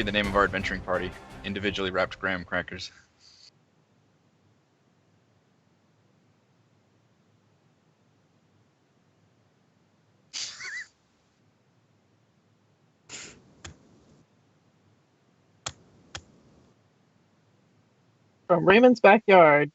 be the name of our adventuring party. Individually wrapped graham crackers. From Raymond's backyard.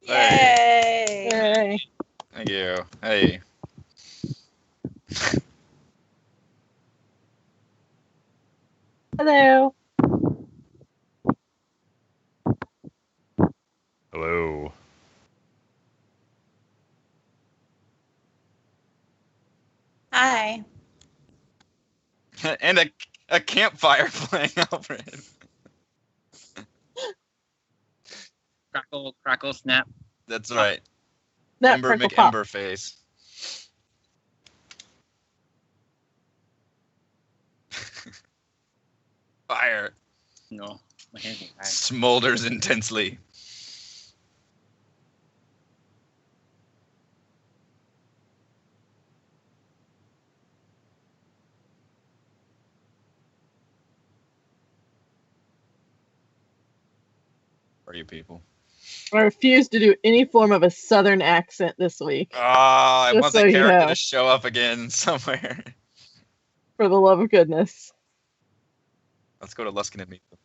Hey. Yay! Thank you. Hey. Hello. Hello. Hi. And a campfire playing, Alfred. Crackle, crackle, snap. That's right. That Ember crackle pop. McEmber face. Fire. No, my hands are tired. Smolders intensely. Where are you people? I refuse to do any form of a southern accent this week. Oh, I Just want so the you character know. to show up again somewhere. For the love of goodness. Let's go to Luskin and meet them.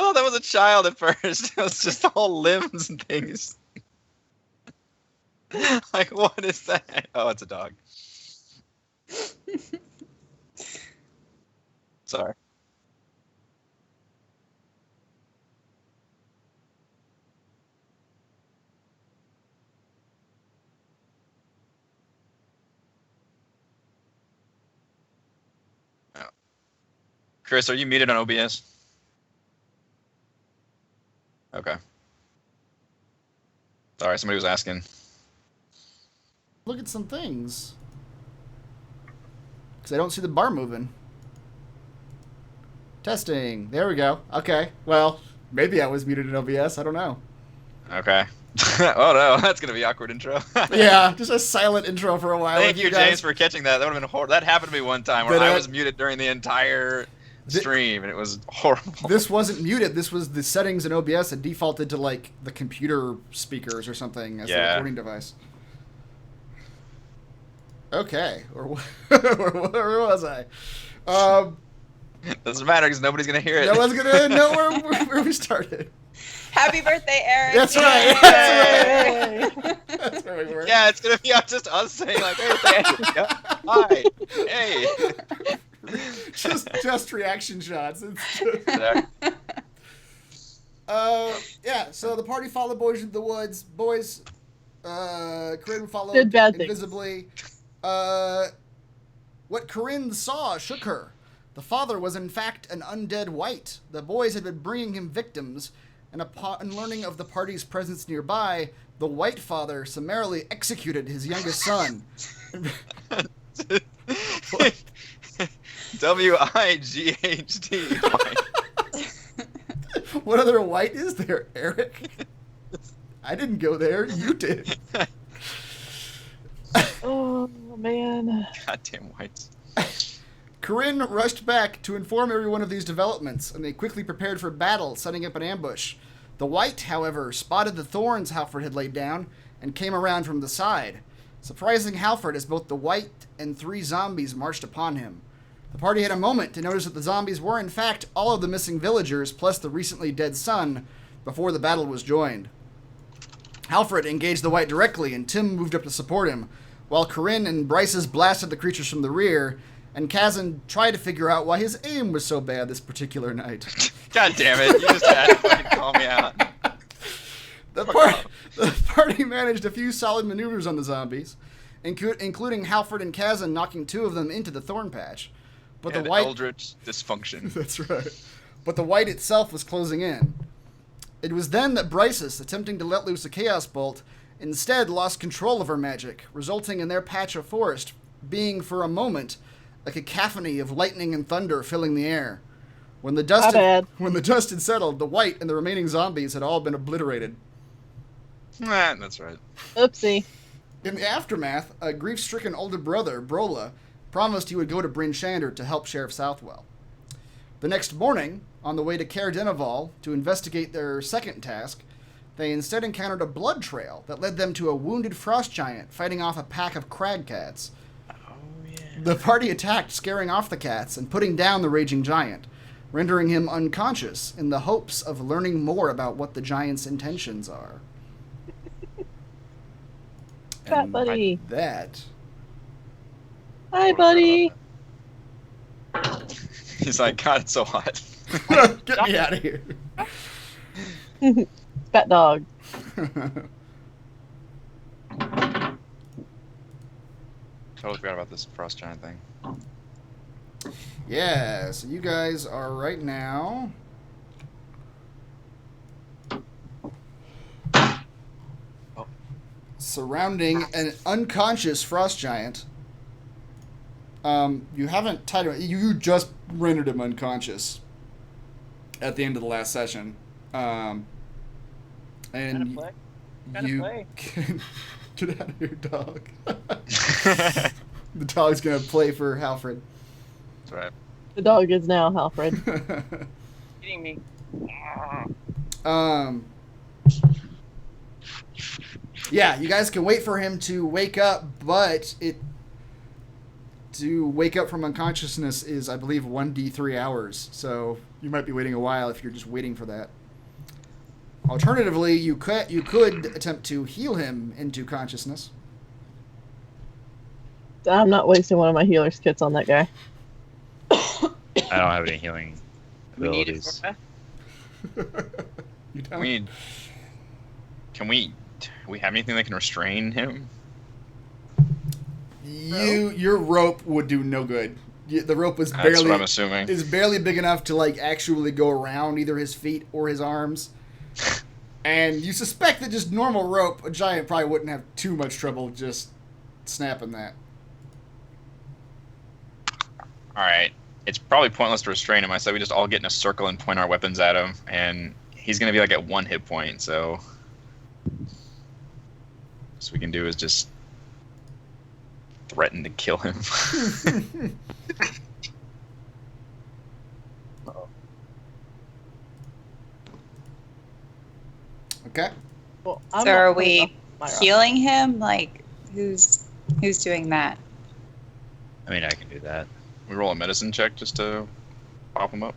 Oh, that was a child at first. It was just all limbs and things. Like, what is that? Oh, it's a dog. Sorry. Oh. Chris, are you muted on OBS? Okay. Sorry, somebody was asking. Look at some things. Because I don't see the bar moving. Testing. There we go. Okay. Well, maybe I was muted in OBS. I don't know. Okay. Oh no, that's gonna be awkward intro. Yeah, just a silent intro for a while. Thank with you, guys. James, for catching that. That would have been horrible. That happened to me one time where Did I it? was muted during the entire stream, and it was horrible. This wasn't muted. This was the settings in OBS had defaulted to like the computer speakers or something as the recording device. Okay, or where was I? Doesn't matter because nobody's gonna hear it. No one's gonna know where we started. Happy birthday, Eric. That's right. Yay! That's where we were. Yeah, it's gonna be just us saying like, "Hey, hi, hey." just reaction shots. It's yeah. So the party followed boys into the woods. Boys, Corinne followed Did bad things. invisibly. What Corinne saw shook her. The father was in fact an undead wight. The boys had been bringing him victims, and upon learning of the party's presence nearby, the white father summarily executed his youngest son. W-I-G-H-T. What other white is there, Eric? I didn't go there. You did. Oh, man. Goddamn whites. Corinne rushed back to inform everyone of these developments, and they quickly prepared for battle, setting up an ambush. The white, however, spotted the thorns Halford had laid down and came around from the side, surprising Halford as both the white and 3 zombies marched upon him. The party had a moment to notice that the zombies were in fact all of the missing villagers plus the recently dead son before the battle was joined. Halford engaged the white directly, and Tim moved up to support him, while Corinne and Bryce's blasted the creatures from the rear, and Kazan tried to figure out why his aim was so bad this particular night. God damn it! You just had to fucking call me out. The party managed a few solid maneuvers on the zombies, including Halford and Kazan knocking 2 of them into the thorn patch. But Yeah, the white eldritch dysfunction. That's right. But the white itself was closing in. It was then that Brysis, attempting to let loose a chaos bolt, instead lost control of her magic, resulting in their patch of forest being, for a moment, a cacophony of lightning and thunder filling the air. When the dust had settled, the white and the remaining zombies had all been obliterated. That's right. Oopsie. In the aftermath, a grief-stricken older brother, Brola, promised he would go to Bryn Shander to help Sheriff Southwell. The next morning, on the way to Caer-Dineval to investigate their second task, they instead encountered a blood trail that led them to a wounded frost giant fighting off a pack of crag cats. Oh, yeah. The party attacked, scaring off the cats and putting down the raging giant, rendering him unconscious in the hopes of learning more about what the giant's intentions are. Fat buddy. That... Hi, buddy. He's like, God, it's so hot. Get me out of here. Fat dog. Totally forgot about this frost giant thing. Yeah, so you guys are right now... surrounding an unconscious frost giant. You haven't tied him. You just rendered him unconscious at the end of the last session. And you can get out of here, dog. The dog's gonna play for Halfred. That's right. The dog is now Halfred. Eating me. Yeah, you guys can wait for him to wake up, but to wake up from unconsciousness is, I believe, 1d3 hours. So you might be waiting a while if you're just waiting for that. Alternatively, you could attempt to heal him into consciousness. I'm not wasting one of my healer's kits on that guy. I don't have any healing We need it abilities. You don't? Can we have anything that can restrain him? Your rope would do no good. The rope was That's what I'm assuming. is barely big enough to like actually go around either his feet or his arms. And you suspect that just normal rope, a giant probably wouldn't have too much trouble just snapping that. Alright. It's probably pointless to restrain him. I said we just all get in a circle and point our weapons at him, and he's going to be like at 1 hit point, so... What we can do is just threaten to kill him. Okay. Well, So not are pulling we up my rock. healing him? Like, who's doing that? I mean, I can do that. We roll a medicine check just to pop him up.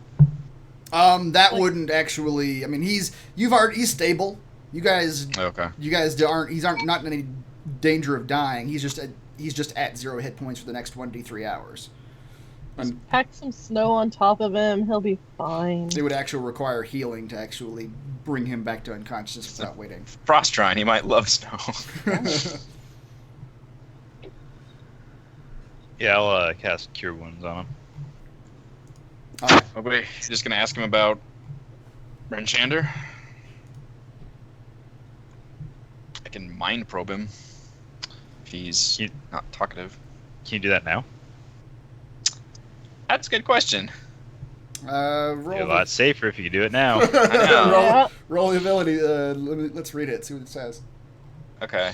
That wouldn't actually. I mean, he's stable. You guys Okay. aren't not in any danger of dying. He's just at 0 hit points for the next 1d3 hours. And Pack some snow on top of him. He'll be fine. it would actually require healing to actually bring him back to unconsciousness without waiting. Frost Trine, he might love snow. Yeah, I'll cast Cure Wounds on him. Alright. Okay, you're just gonna ask him about Bryn Shander. I can mind probe him if he's not talkative. Can you do that now? That's a good question. Roll Be a lot safer if you could do it now. I know. Yeah. roll the ability. Let's read it. See what it says. Okay.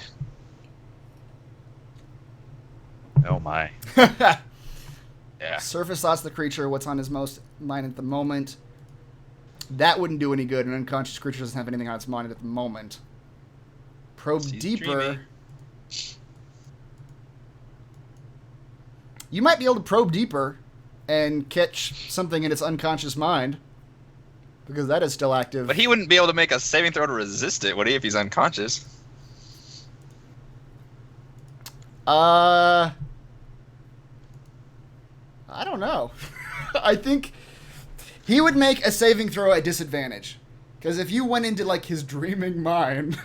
Oh my. Yeah. Surface thoughts of the creature. What's on his mind at the moment? That wouldn't do any good. An unconscious creature doesn't have anything on its mind at the moment. Probe He's deeper. dreaming. You might be able to probe deeper and catch something in its unconscious mind, because that is still active. But he wouldn't be able to make a saving throw to resist it, would he, if he's unconscious? I don't know. I think he would make a saving throw at disadvantage. Because if you went into, like, his dreaming mind,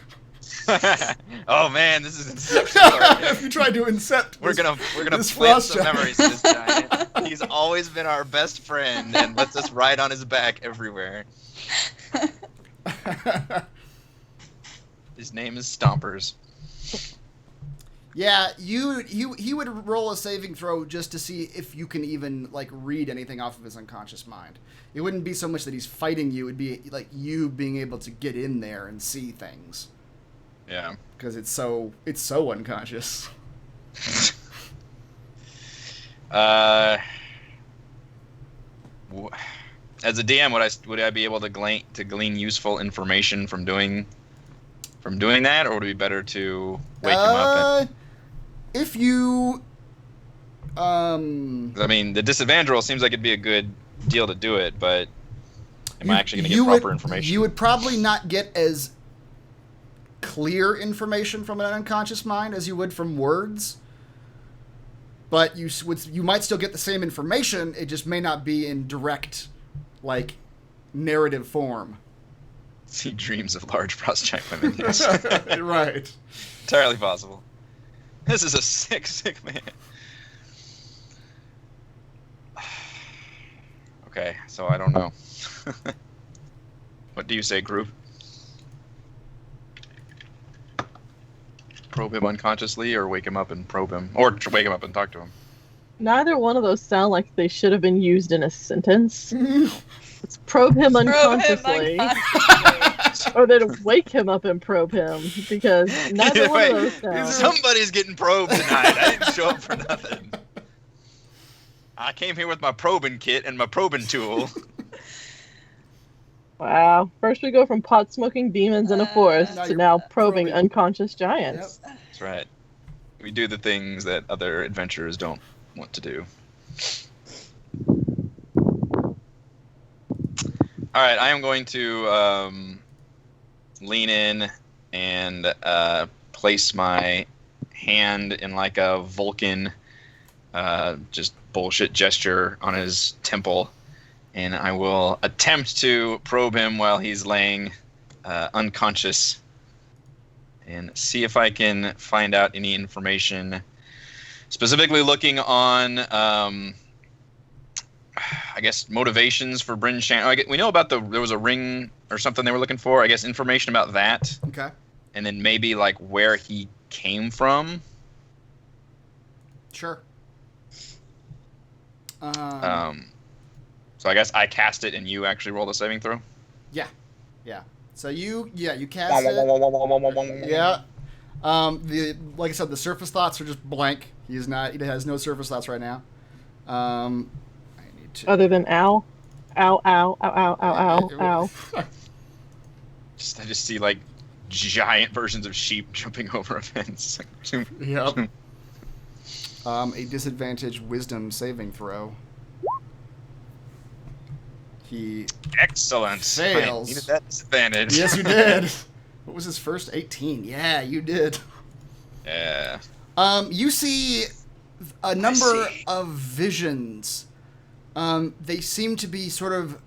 Oh man, this is Inception. If you tried to incept, We're gonna this plant frost some giant. memories in this giant. He's always been our best friend and lets us ride on his back everywhere. His name is Stompers. Yeah, he would roll a saving throw just to see if you can even like read anything off of his unconscious mind. It wouldn't be so much that he's fighting you; it'd be like you being able to get in there and see things. Yeah. Because it's so unconscious. As a DM, would I be able to glean useful information from doing that, or would it be better to wake him up? If you, I mean, the disadvantage roll seems like it'd be a good deal to do it, but am I actually going to get proper information? You would probably not get as clear information from an unconscious mind as you would from words, but you might still get the same information. It just may not be in direct, like, narrative form. He dreams of large frost giant women. Yes. Right. Entirely possible. This is a sick man. Okay, so I don't know. What do you say, group? Probe him unconsciously, or wake him up and probe him, or wake him up and talk to him? Neither one of those sound like they should have been used in a sentence. Let's probe him Probe him unconsciously. Or then wake him up and probe him, because neither one of those sounds. Somebody's getting probed tonight. I didn't show up for nothing. I came here with my probing kit and my probing tool. Wow. First we go from pot-smoking demons in a forest Now to you're now probing probing. unconscious giants. Yep. That's right. We do the things that other adventurers don't want to do. All right, I am going to lean in and place my hand in like a Vulcan, just bullshit gesture on his temple, and I will attempt to probe him while he's laying unconscious, and see if I can find out any information, specifically looking on, I guess, motivations for Bryn Shander. We know about there was a ring or something they were looking for. I guess information about that. Okay. And then maybe like where he came from. Sure. So I guess I cast it and you actually roll the saving throw. Yeah. So you cast it. Yeah. Like I said, the surface thoughts are just blank. He has no surface thoughts right now. I need to. Other than ow. Ow, ow, ow, ow, ow, ow, ow. I just see like giant versions of sheep jumping over a fence. Yep. A disadvantage wisdom saving throw. He Excellent. fails. I needed that disadvantage. Yes, you did. What was his first? 18. Yeah, you did. Yeah. You see a number of visions. They seem to be sort of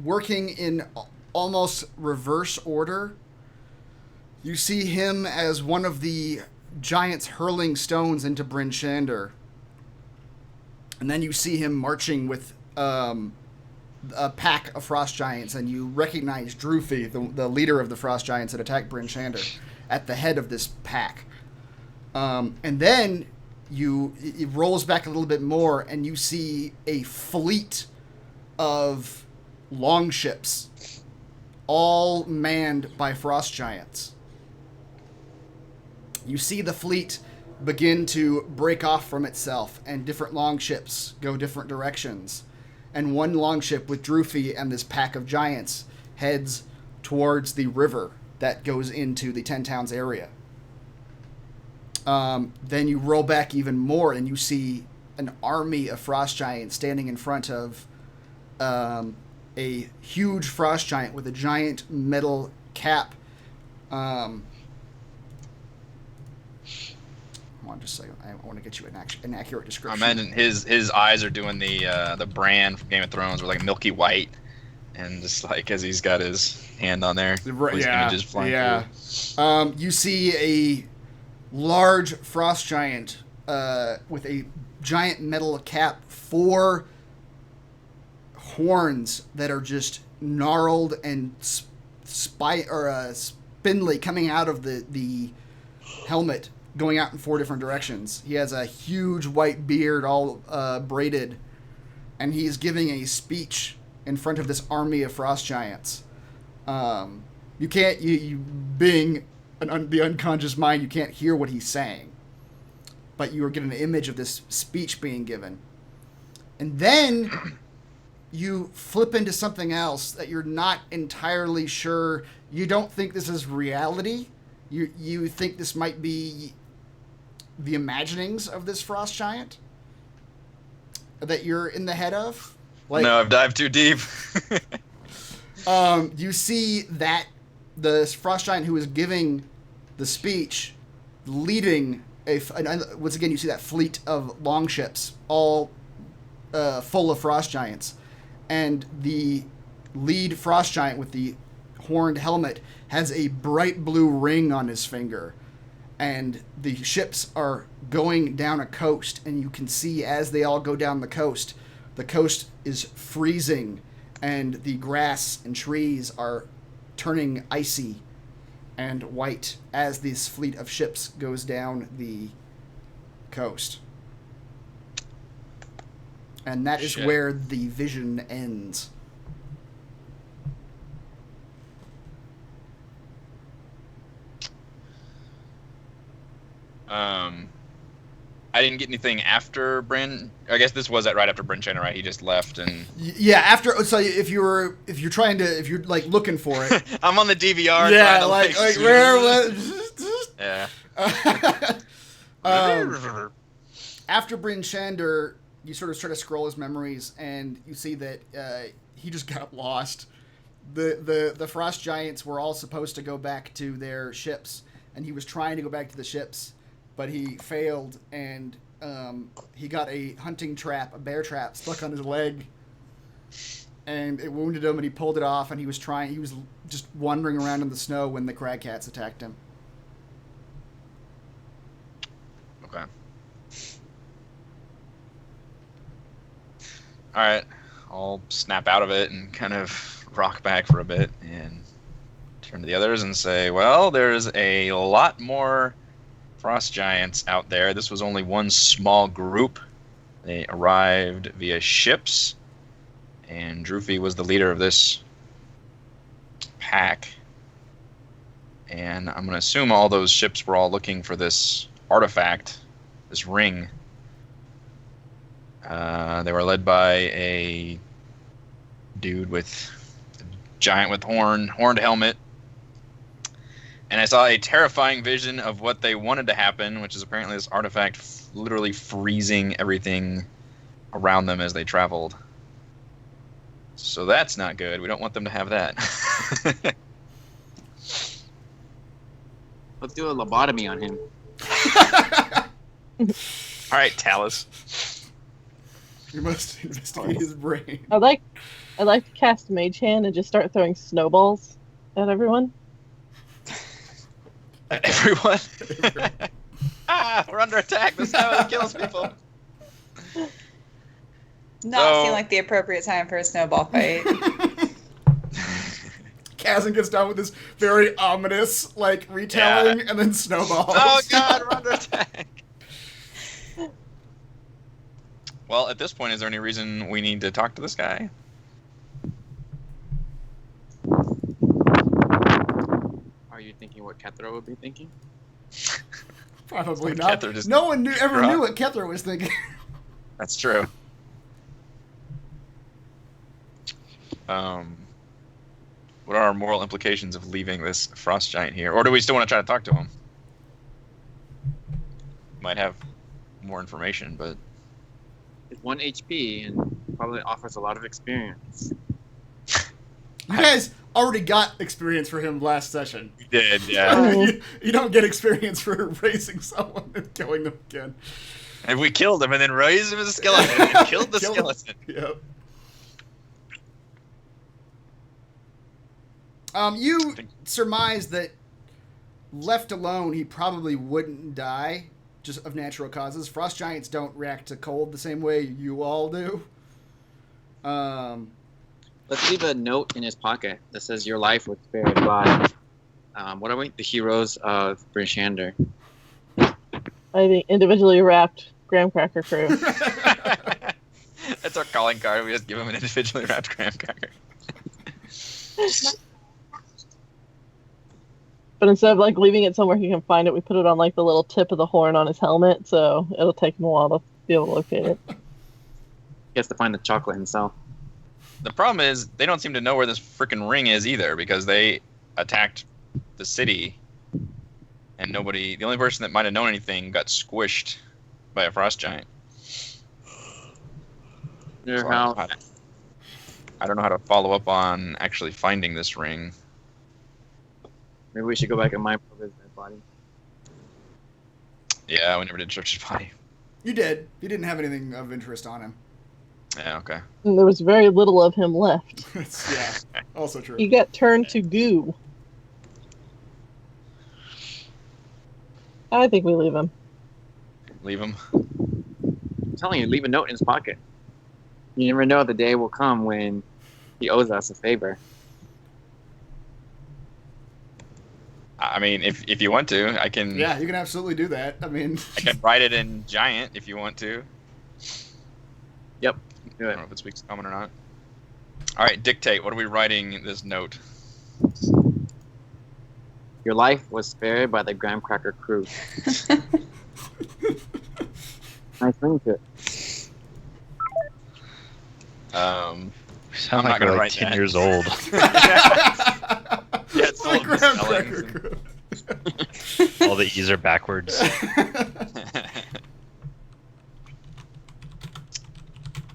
working in almost reverse order. You see him as one of the giants hurling stones into Bryn Shander. And then you see him marching with a pack of frost giants, and you recognize Droofy, the leader of the frost giants that attacked Bryn Shander, at the head of this pack. And then it rolls back a little bit more, and you see a fleet of longships, all manned by frost giants. You see the fleet begin to break off from itself, and different longships go different directions. And one longship with Droofy and this pack of giants heads towards the river that goes into the 10 Towns area. Then you roll back even more, and you see an army of frost giants standing in front of a huge frost giant with a giant metal cap. Hold on just a second. I want to get you an accurate description. I imagine his eyes are doing the Bran from Game of Thrones, where like milky white, and just like as he's got his hand on there, those Yeah, images flying yeah. You see a large frost giant with a giant metal cap, 4 horns that are just gnarled and spindly coming out of the helmet, going out in 4 different directions. He has a huge white beard, all braided, and he's giving a speech in front of this army of frost giants. You can't, you being the unconscious mind, you can't hear what he's saying, but you are getting an image of this speech being given. And then you flip into something else that you're not entirely sure. You don't think this is reality. You think this might be the imaginings of this frost giant that you're in the head of. Like, No, I've dived too deep. You see that the frost giant who is giving the speech, leading once again, you see that fleet of longships, all full of frost giants, and the lead frost giant with the horned helmet has a bright blue ring on his finger, and the ships are going down a coast, and you can see as they all go down the coast is freezing, and the grass and trees are turning icy and white as this fleet of ships goes down the coast. And that is Shit. where the vision ends. I didn't get anything after Bryn. I guess this was right after Bryn Shander, right? He just left and. Yeah, after, so if you're like looking for it. I'm on the DVR. Yeah, trying to, like where was? Yeah. After Bryn Shander, you sort of try to scroll his memories, and you see that he just got lost. The frost giants were all supposed to go back to their ships, and he was trying to go back to the ships, but he failed, and he got a a bear trap, stuck on his leg, and it wounded him, and he pulled it off, and he was just wandering around in the snow when the crag cats attacked him. Okay. All right, I'll snap out of it and kind of rock back for a bit and turn to the others and say, well, there's a lot more frost giants out there. This was only one small group. They arrived via ships, and Droofy was the leader of this pack. And I'm going to assume all those ships were all looking for this artifact, this ring. They were led by a dude with a giant with horned helmet. And I saw a terrifying vision of what they wanted to happen, which is apparently this artifact literally freezing everything around them as they traveled. So that's not good. We don't want them to have that. Let's do a lobotomy on him. All right, Talus. You must investigate his brain. I'd like to cast Mage Hand and just start throwing snowballs at everyone. Everyone. We're under attack. This is how it kills people. Not seem like the appropriate time for a snowball fight. Kazan gets done with this very ominous, retelling, and then snowballs. Oh god, we're under attack. Well, at this point, is there any reason we need to talk to this guy? Are you thinking what Kethra would be thinking? Probably Like not. Kethra just No one ever dropped. knew what Kethra was thinking. That's true. What are our moral implications of leaving this frost giant here? Or do we still want to try to talk to him? Might have more information, but... It's 1 HP and probably offers a lot of experience. You guys already got experience for him last session. We did, yeah. You don't get experience for raising someone and killing them again. And we killed him and then raised him as a skeleton and killed the skeleton. Yep. You surmise that left alone, he probably wouldn't die just of natural causes. Frost giants don't react to cold the same way you all do. Let's leave a note in his pocket that says your life was spared by, what are we? The heroes of Bryn Shander. I think individually wrapped graham cracker crew. That's our calling card. We just give him an individually wrapped graham cracker. But instead of like leaving it somewhere he can find it, we put it on like the little tip of the horn on his helmet, so it'll take him a while to be able to locate it. He has to find the chocolate himself. The problem is they don't seem to know where this freaking ring is either, because they attacked the city, and the only person that might have known anything got squished by a frost giant. So I don't know how to follow up on actually finding this ring. Maybe we should go back and mine for his dead body. Yeah, we never did search his body. You did. You didn't have anything of interest on him. Yeah, okay. And there was very little of him left. Yeah, also true. He got turned to goo. I think we leave him. Leave him. I'm telling you, leave a note in his pocket. You never know, the day will come when he owes us a favor. I mean, if you want to, I can. Yeah, you can absolutely do that. I mean, I can write it in giant if you want to. Yep. I Do don't it. know if it speaks common or not. All right, dictate. What are we writing in this note? Your life was spared by the graham cracker crew. Nice ring to it. You I'm sound not like gonna we're like write 10 that. years old. Yeah, it's all the of graham misspellings cracker and- crew. All the E's are backwards.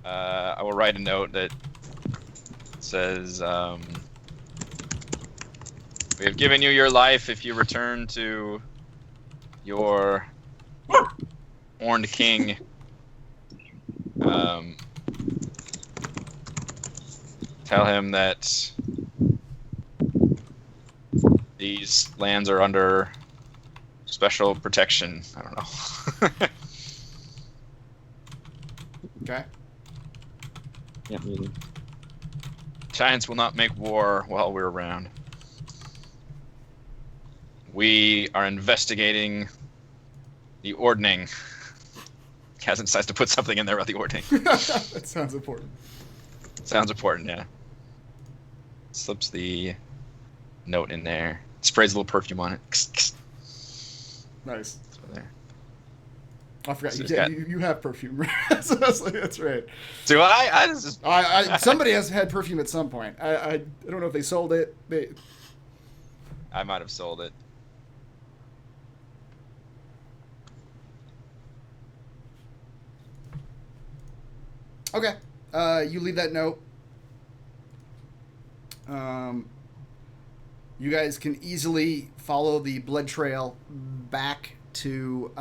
I will write a note that says, "We have given you your life if you return to your horned king. Tell him that these lands are under special protection." I don't know. Okay. Yep, meeting. Giants will not make war while we're around. We are investigating the ordning. Kazan decides to put something in there about the ordning. That sounds important. Sounds important, yeah. Slips the note in there. Sprays a little perfume on it. Nice. So there. I forgot So you, it's got- you have perfume. Right? So that's right. Do I? I just Somebody has had perfume at some point. I don't know if they sold it. I might have sold it. Okay. You leave that note. You guys can easily follow the blood trail back to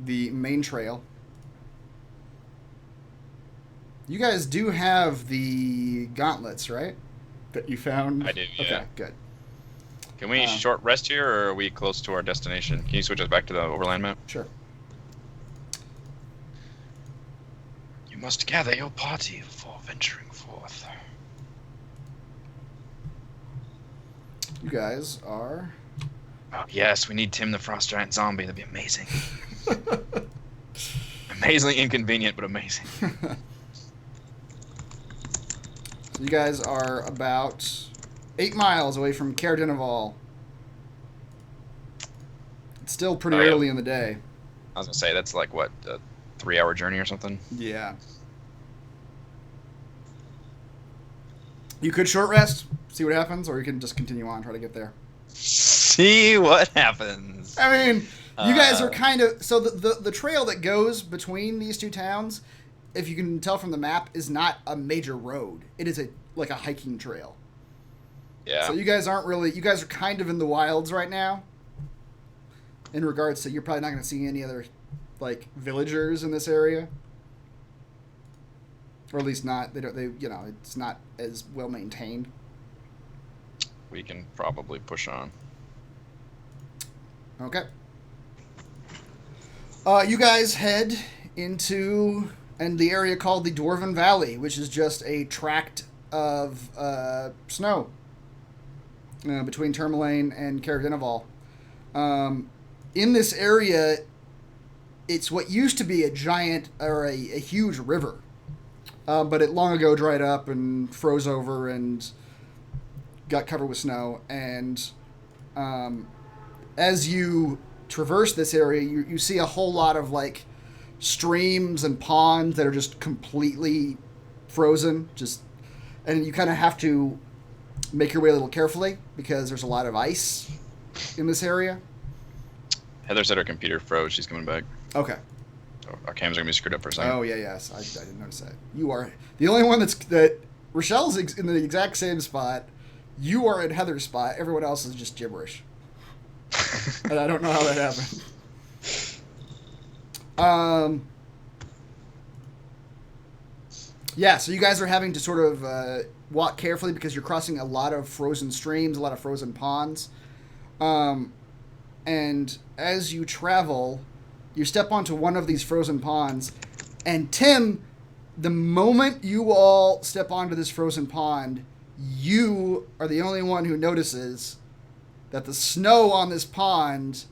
the main trail. You guys do have the gauntlets, right? That you found? I do, yeah. Okay, good. Can we short rest here, or are we close to our destination? Can you switch us back to the overland map? Sure. You must gather your party before venturing forth. You guys are... Oh, yes, we need Tim the Frost Giant Zombie. That'd be amazing. Amazingly inconvenient, but amazing. So you guys are about 8 miles away from Caer-Dineval. It's still pretty Oh, yeah. early in the day. I was gonna say, that's like, what, a 3-hour journey or something? Yeah. You could short rest, see what happens, or you can just continue on, try to get there. See what happens. I mean, you guys are kind of... So the trail that goes between these two towns, if you can tell from the map, is not a major road. It is like a hiking trail. Yeah. So you guys aren't really... You guys are kind of in the wilds right now. In regards to... You're probably not going to see any other, like, villagers in this area. Or at least not... It's not as well maintained. we can probably push on. Okay. You guys head into the area called the Dwarven Valley, which is just a tract of snow between Tourmaline and Caer-Dineval. In this area, it's what used to be a giant or a huge river, but it long ago dried up and froze over and got covered with snow. And as you traverse this area, you see a whole lot of like streams and ponds that are just completely frozen. And you kind of have to make your way a little carefully because there's a lot of ice in this area. Heather said her computer froze. She's coming back. Okay. So our cams are gonna be screwed up for a second. Oh, yes. I didn't notice that. You are the only one that Rochelle's in the exact same spot. You are in Heather's spot. Everyone else is just gibberish. And I don't know how that happened. Yeah, so you guys are having to sort of walk carefully because you're crossing a lot of frozen streams, a lot of frozen ponds. And as you travel, you step onto one of these frozen ponds. And Tim, the moment you all step onto this frozen pond, you are the only one who notices that the snow on this pond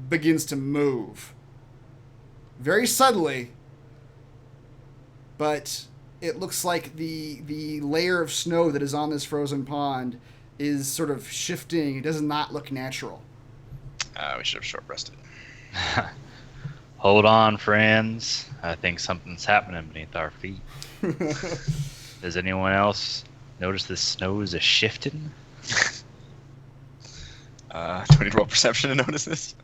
begins to move. Very subtly, but it looks like the layer of snow that is on this frozen pond is sort of shifting. It does not look natural. We should have short rested. Hold on, friends. I think something's happening beneath our feet. Does anyone else notice the snow is shifting? Do we need to roll perception to notice this?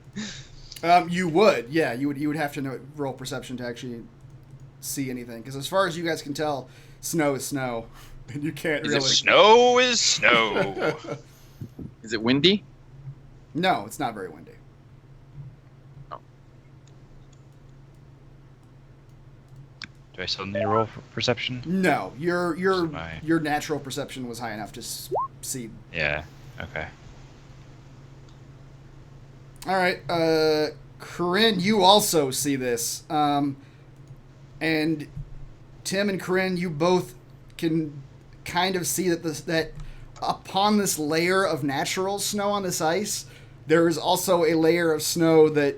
You would, yeah. You would have to roll perception to actually see anything. Because as far as you guys can tell, snow is snow, and you can't really. Snow is snow. Is it windy? No, it's not very windy. Do I still need to roll for perception? No, your Right. your natural perception was high enough to see. Yeah. Okay. All right, Corinne, you also see this, and Tim and Corinne, you both can kind of see that upon this layer of natural snow on this ice, there is also a layer of snow that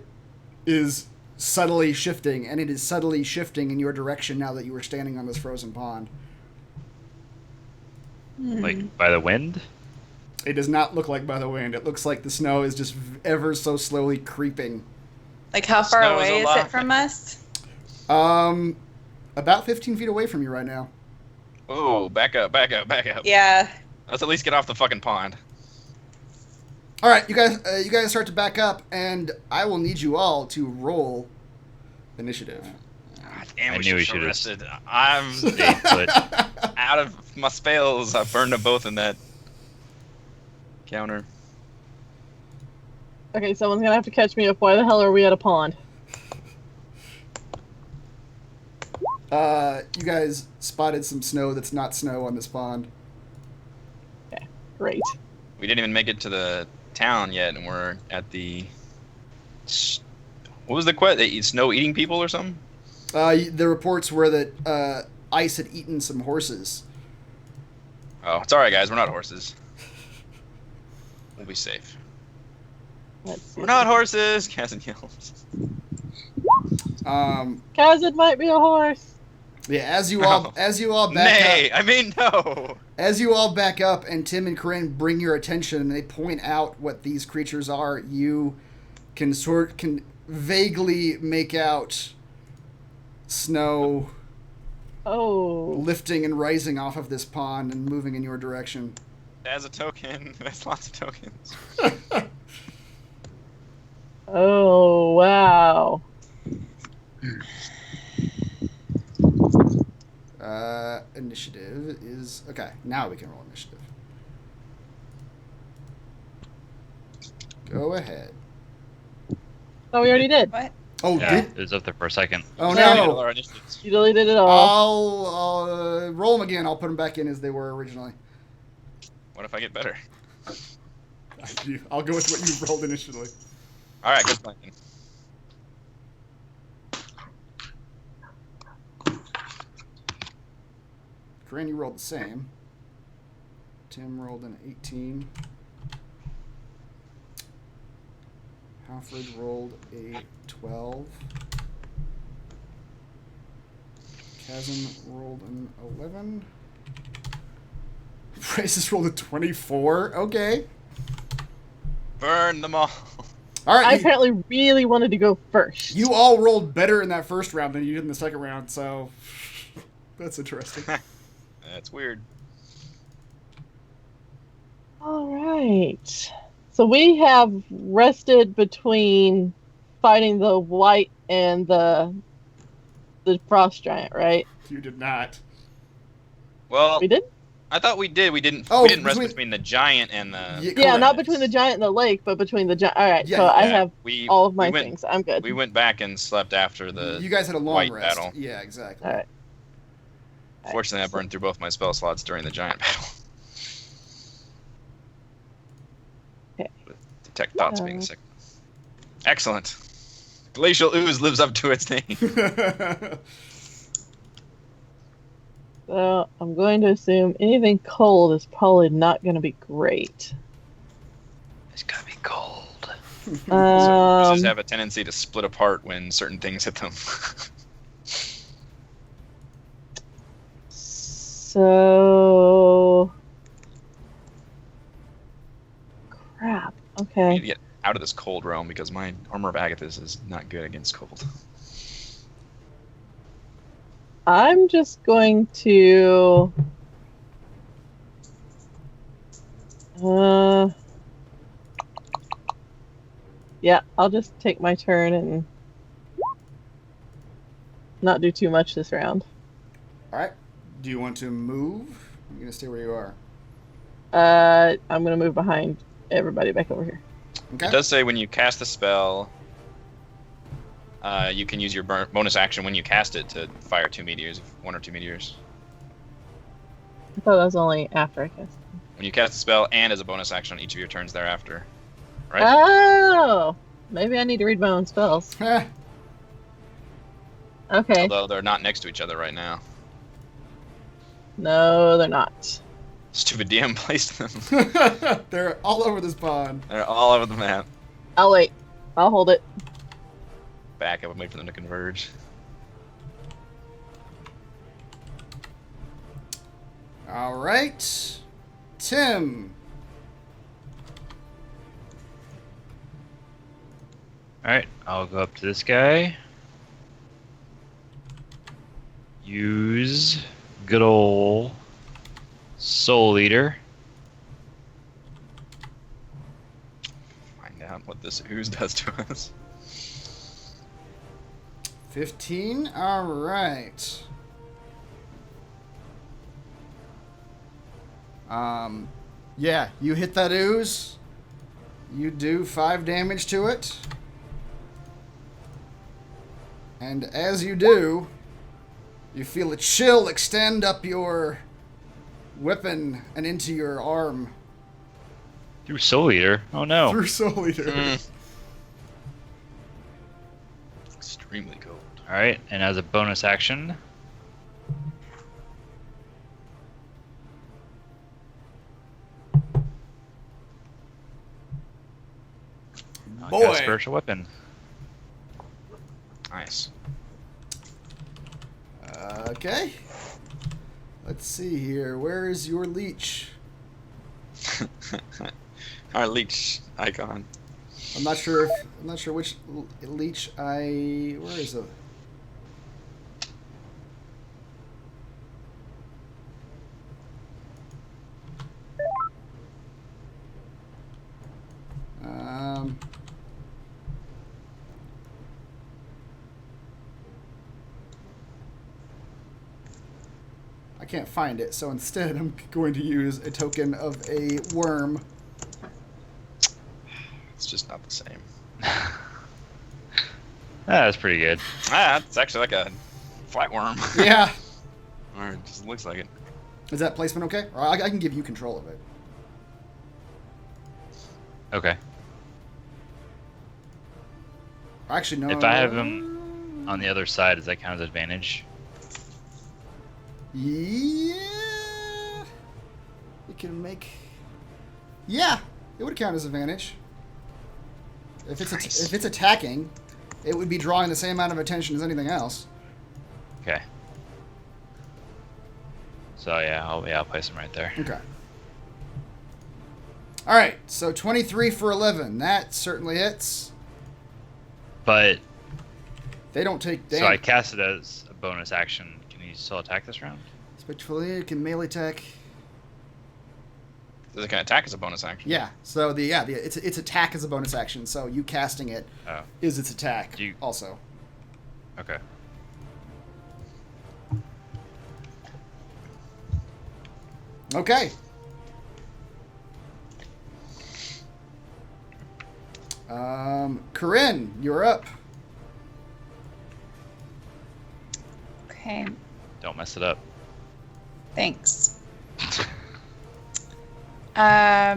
is subtly shifting, and it is subtly shifting in your direction now that you are standing on this frozen pond. Like by the wind? It does not look like by the wind. It looks like the snow is just ever so slowly creeping. Like, how far Snow is away is alive. it from us? About 15 feet away from you right now. Oh, back up. Yeah. Let's at least get off the fucking pond. All right, you guys start to back up, and I will need you all to roll initiative. God damn, I we knew we should have should've- rested. I'm Stay put. out of my spells. I burned them both in that counter. Okay, someone's gonna have to catch me up. Why the hell are we at a pond? You guys spotted some snow that's not snow on this pond. Great. We didn't even make it to the town yet, and we're at the. What was the quest? They eat snow eating people or something? The reports were that ice had eaten some horses. Oh, it's alright, guys. We're not horses. We'll be safe. Let's see. We're not horses! Kazan yells. Kazan might be a horse. Yeah, as you all back Nay! up, I mean, no! as you all back up, and Tim and Corinne bring your attention, and they point out what these creatures are. You can vaguely make out snow Oh. lifting and rising off of this pond and moving in your direction. As a token, that's lots of tokens. Oh, wow. Initiative is okay. Now we can roll initiative. Go ahead. Oh, we already did. What? Oh, Yeah, did it was up there for a second. oh Yeah. no! Our initiatives. You deleted it all. I'll roll them again. I'll put them back in as they were originally. What if I get better? I'll go with what you rolled initially. All right, good plan. Corinne, you rolled the same. Tim rolled an 18. Alfred rolled a 12. Chasm rolled an 11. Francis rolled a 24. Okay. Burn them all. All I right. apparently really wanted to go first. You all rolled better in that first round than you did in the second round, so that's interesting. That's weird. All right. So we have rested between fighting the white and the frost giant, right? You did not. Well, We did? I thought we did. We didn't. Oh, We didn't rest between- between the giant and the. Yeah, Yeah, not correct. between the giant and the lake, but between the giant. All right, Yeah, so I Yeah, have we, all of my we went, things. I'm good. We went back and slept after the. You guys had a long white rest. battle. Yeah, exactly. All right. Fortunately, I burned through both my spell slots during the giant battle. Okay. With detect thoughts being the second. Excellent. Glacial ooze lives up to its name. So I'm going to assume anything cold is probably not going to be great. It's gonna be cold. So oozes have a tendency to split apart when certain things hit them. So crap. I need Okay. to get out of this cold realm because my armor of Agathis is not good against cold. I'm just going to yeah, I'll just take my turn and not do too much this round. All right. Do you want to move? You're going to stay where you are. I'm gonna move behind everybody back over here. Okay. It does say when you cast a spell, you can use your bonus action when you cast it to fire 2 meteors, 1 or 2 meteors. I thought that was only after I cast. When you cast a spell and as a bonus action on each of your turns thereafter. Right? Oh, maybe I need to read my own spells. Heh. Okay. Although they're not next to each other right now. No, they're not. Stupid DM placed them. They're all over this pond. They're all over the map. I'll wait. I'll hold it. Back up and wait for them to converge. All right. Tim. Alright, I'll go up to this guy. Use good ol' Soul Eater. Find out what this ooze does to us. 15. All right. Yeah, you hit that ooze. You do 5 damage to it. And as you do, you feel a chill extend up your weapon and into your arm. Through Soul Eater? Oh no. Through Soul Eater. Extremely cold. Alright, and as a bonus action, I got a Boy. spiritual weapon. Nice. Okay. Let's see here. Where is your leech? Our leech icon. I'm not sure which leech I. Where is it? I can't find it, so instead I'm going to use a token of a worm. It's just not the same. That's pretty good. It's actually like a flatworm. Yeah. Or it just looks like it. Is that placement okay? Or I can give you control of it. Okay. Actually, no. If I have him on the other side, does that count as advantage? Yeah. It can make. Yeah, it would count as advantage. If it's attacking, it would be drawing the same amount of attention as anything else. Okay. So yeah, I'll place him right there. Okay. All right. So 23 for 11. That certainly hits. But They don't take damage. so I cast it as a bonus action. Can he still attack this round? Spectrally can melee attack. Does it can attack as a bonus action? Yeah. So its attack is a bonus action. So you casting it is its attack also. Okay. Okay. Corinne, you're up. Okay, Don't mess it up. thanks. I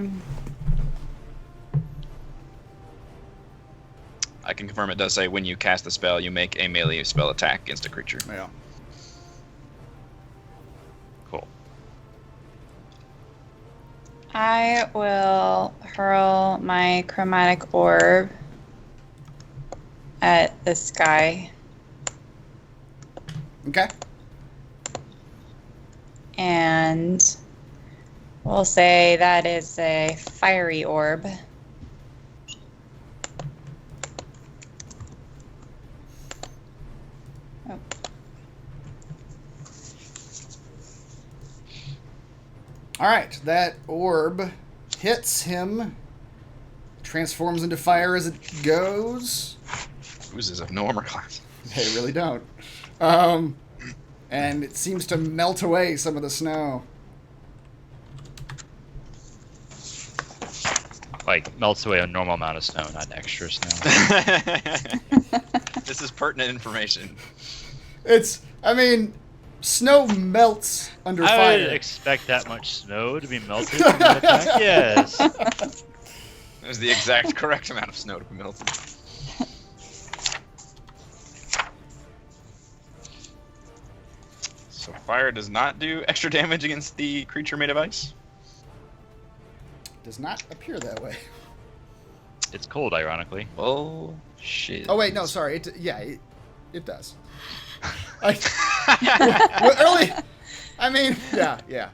can confirm it does say when you cast the spell, you make a melee spell attack against a creature. Yeah. Cool. I will hurl my chromatic orb at this guy. Okay. And we'll say that is a fiery orb. Oh. All right. That orb hits him. Transforms into fire as it goes. Oozes of no armor class. They really don't. And it seems to melt away some of the snow. Like melts away a normal amount of snow, not extra snow. This is pertinent information. Snow melts under I fire. would expect that much snow to be melted from that attack. Yes. It was the exact correct amount of snow to be melted. So fire does not do extra damage against the creature made of ice? Does not appear that way. It's cold, ironically. Oh, shit. Oh wait, no, sorry. It does. Early. Yeah.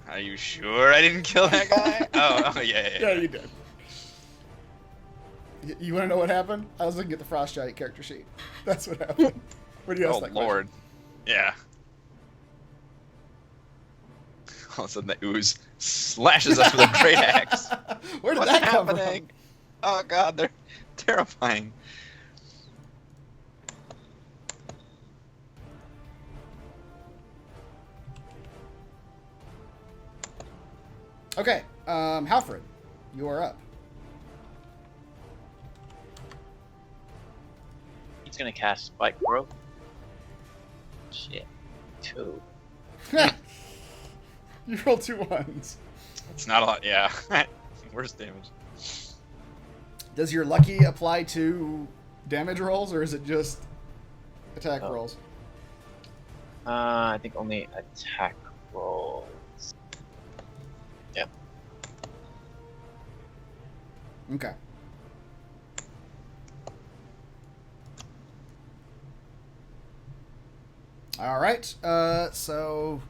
Are you sure I didn't kill that guy? oh, yeah. Yeah, you did. You want to know what happened? I was looking at the Frost Giant character sheet. That's what happened. When you asked Oh, that Lord. Yeah. All of a sudden, the ooze slashes us with a great axe. Where did What's that come happening? Oh, God, they're terrifying. from? Okay, Halfred, you are up. He's gonna cast Spike Growth. Shit. 2. You rolled 2 ones. It's not a lot, yeah. Worst damage. Does your lucky apply to damage rolls, or is it just attack rolls? I think only attack rolls. Yep. Okay. All right. So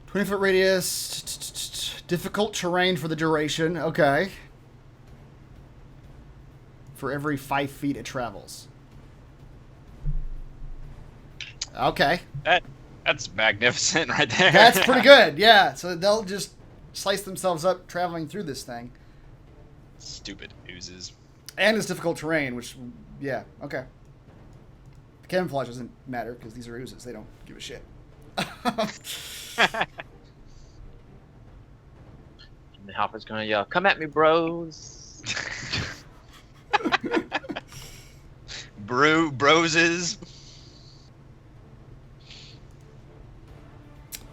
20-foot radius, difficult terrain for the duration. Okay. For every 5 feet it travels. Okay. That's magnificent right there. That's pretty good. Yeah. So they'll just slice themselves up traveling through this thing. Stupid oozes. And it's difficult terrain, which, yeah, okay. The camouflage doesn't matter because these are oozes. They don't give a shit. And the Hopper's gonna yell, "Come at me, bros!" Broses.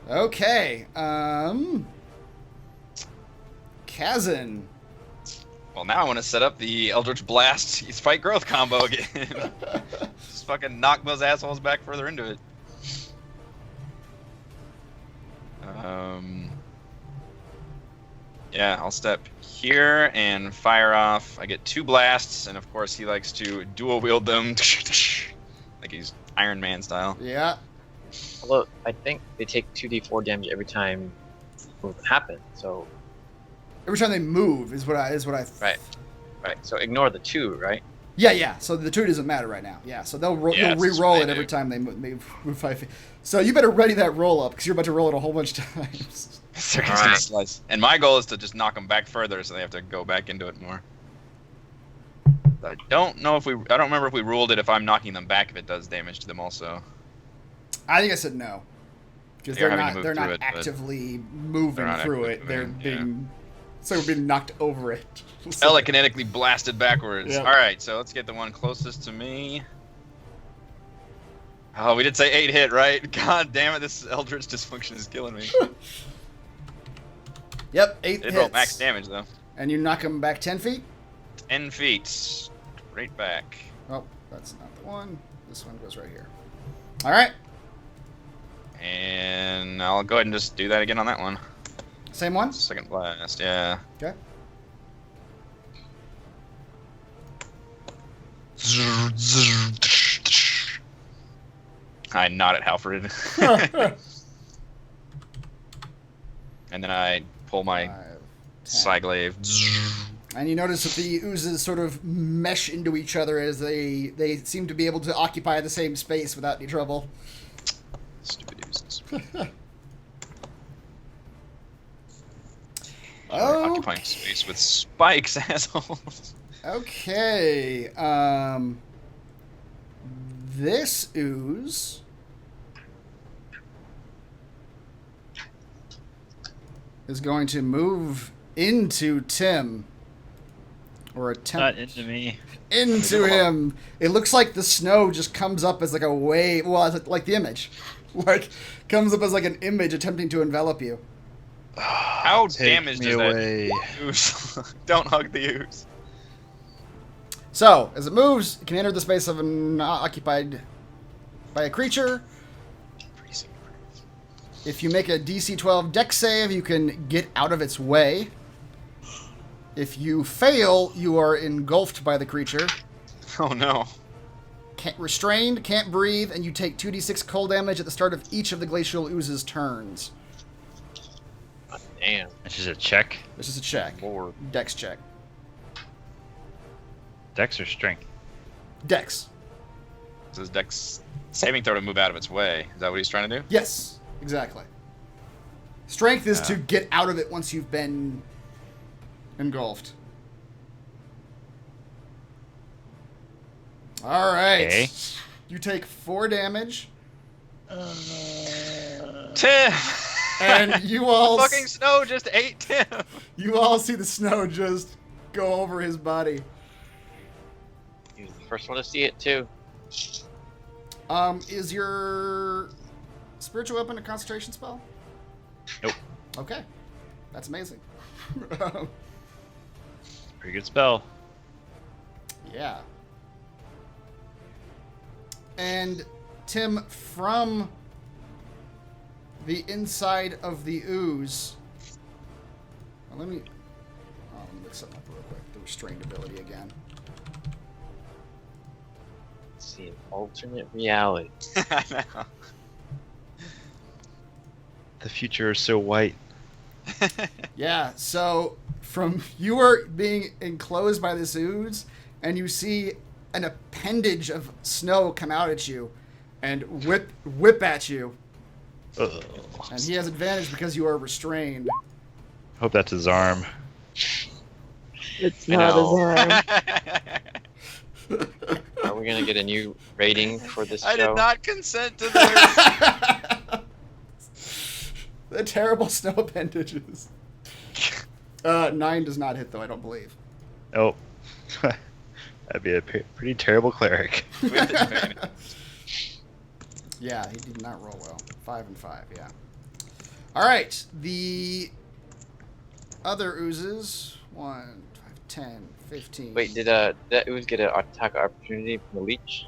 Okay. Kazan. Well, now I want to set up the Eldritch Blast Spike Growth combo again. Just fucking knock those assholes back further into it. Yeah, I'll step here and fire off. I get 2 blasts, and of course he likes to dual wield them, like he's Iron Man style. Yeah. Although I think they take 2d4 damage every time movement happens. So Every time they move is what I. right. So ignore the 2, right? Yeah. So the 2 doesn't matter right now. Yeah. So they'll Yeah, you'll that's re-roll what it they every do. time they move 5 feet. So you better ready that roll up because you're about to roll it a whole bunch of times. Right. Slice. And my goal is to just knock them back further, so they have to go back into it more. I don't know if I don't remember if we ruled it if I'm knocking them back if it does damage to them also. I think I said no because You're they're having to not move through it, but actively moving they're not through actively it. They're moving, yeah. being so we're being knocked over it. Telekinetically blasted backwards. Yep. Alright, so let's get the one closest to me. Oh, we did say 8 hit, right? God damn it, this Eldritch dysfunction is killing me. Yep, 8 It hits. rolled max damage though. And you knock them back 10 feet? 10 feet. Straight back. Oh, that's not the one. This one goes right here. All right. And I'll go ahead and just do that again on that one. Same one? Second blast, yeah. Okay. I nod at Halfred. And then I pull my 5, 10. Cyglaive. And you notice that the oozes sort of mesh into each other as they seem to be able to occupy the same space without any trouble. Stupid oozes. Occupying space with spikes, assholes. Okay. This ooze is going to move into Tim. Or attempt Not into me. into him. It looks like the snow just comes up as like a wave. Well, it's like the image. Like, comes up as like an image attempting to envelop you. How Take damaged me is away. that ooze? Don't hug the ooze. So, as it moves, it can enter the space of an occupied by a creature. If you make a DC 12 dex save, you can get out of its way. If you fail, you are engulfed by the creature. Oh no. Restrained, can't breathe, and you take 2d6 cold damage at the start of each of the glacial ooze's turns. Damn. This is a check. This is a check. Lord. Dex check. Dex or strength? Dex. This is Dex saving throw to move out of its way. Is that what he's trying to do? Yes, exactly. Strength is to get out of it once you've been engulfed. All right. Okay. You take 4 damage, Tim! and you all Fucking snow just ate Tim! you all see the snow just go over his body. He was the first one to see it too. Is your spiritual weapon a concentration spell? Nope. Okay, that's amazing. Pretty good spell. Yeah. And Tim, from the inside of the ooze, let me mix something up real quick. The restrained ability again. Let's see an alternate reality. I know. The future is so white. Yeah, so from you are being enclosed by this ooze, and you see an appendage of snow come out at you and whip at you. Ugh. And he has advantage because you are restrained. Hope that's his arm. It's I not know. his arm. Are we gonna get a new rating for this I show? did not consent to this. The terrible snow appendages. 9 does not hit, though, I don't believe. Oh. That'd be a pretty terrible cleric. With advantage. Yeah, he did not roll well. 5 and 5, yeah. All right, the other oozes. 1, 5, 10, 15. Wait, did that ooze get an attack opportunity from the leech?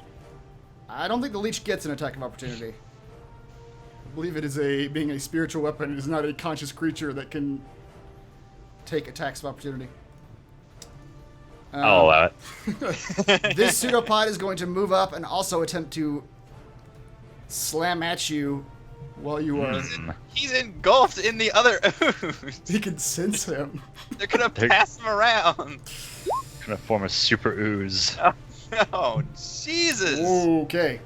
I don't think the leech gets an attack of opportunity. I believe it is being a spiritual weapon. It is not a conscious creature that can take attacks of opportunity. I'll allow it. This pseudopod is going to move up and also attempt to slam at you while you are... He's engulfed in the other ooze. He can sense him. They're gonna pass him around. Gonna form a super ooze. Oh, Jesus. Okay.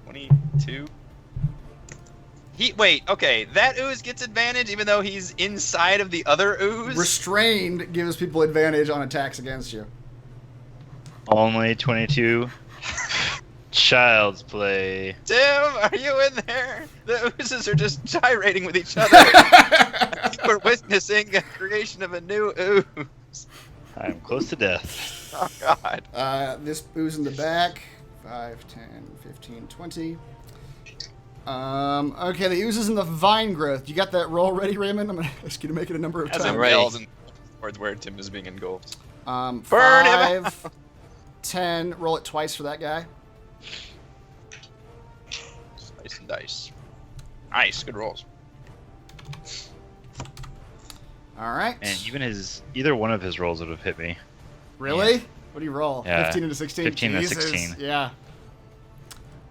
22. Wait, okay, that ooze gets advantage even though he's inside of the other ooze? Restrained gives people advantage on attacks against you. Only 22. Child's play. Tim, are you in there? The oozes are just gyrating with each other. We're witnessing the creation of a new ooze. I'm close to death. Oh, God. This ooze in the back. 5, 10, 15, 20. Okay, the ooze is in the vine growth. You got that roll ready, Raymond? I'm going to ask you to make it a number of As times. it yells and towards where Tim is being engulfed. Burn 5, 10. Roll it twice for that guy. Dice and dice. Nice, good rolls. All right. And either one of his rolls would have hit me. Really? What do you roll? Yeah, 15 into 16? 15 to Jesus. 16. Yeah.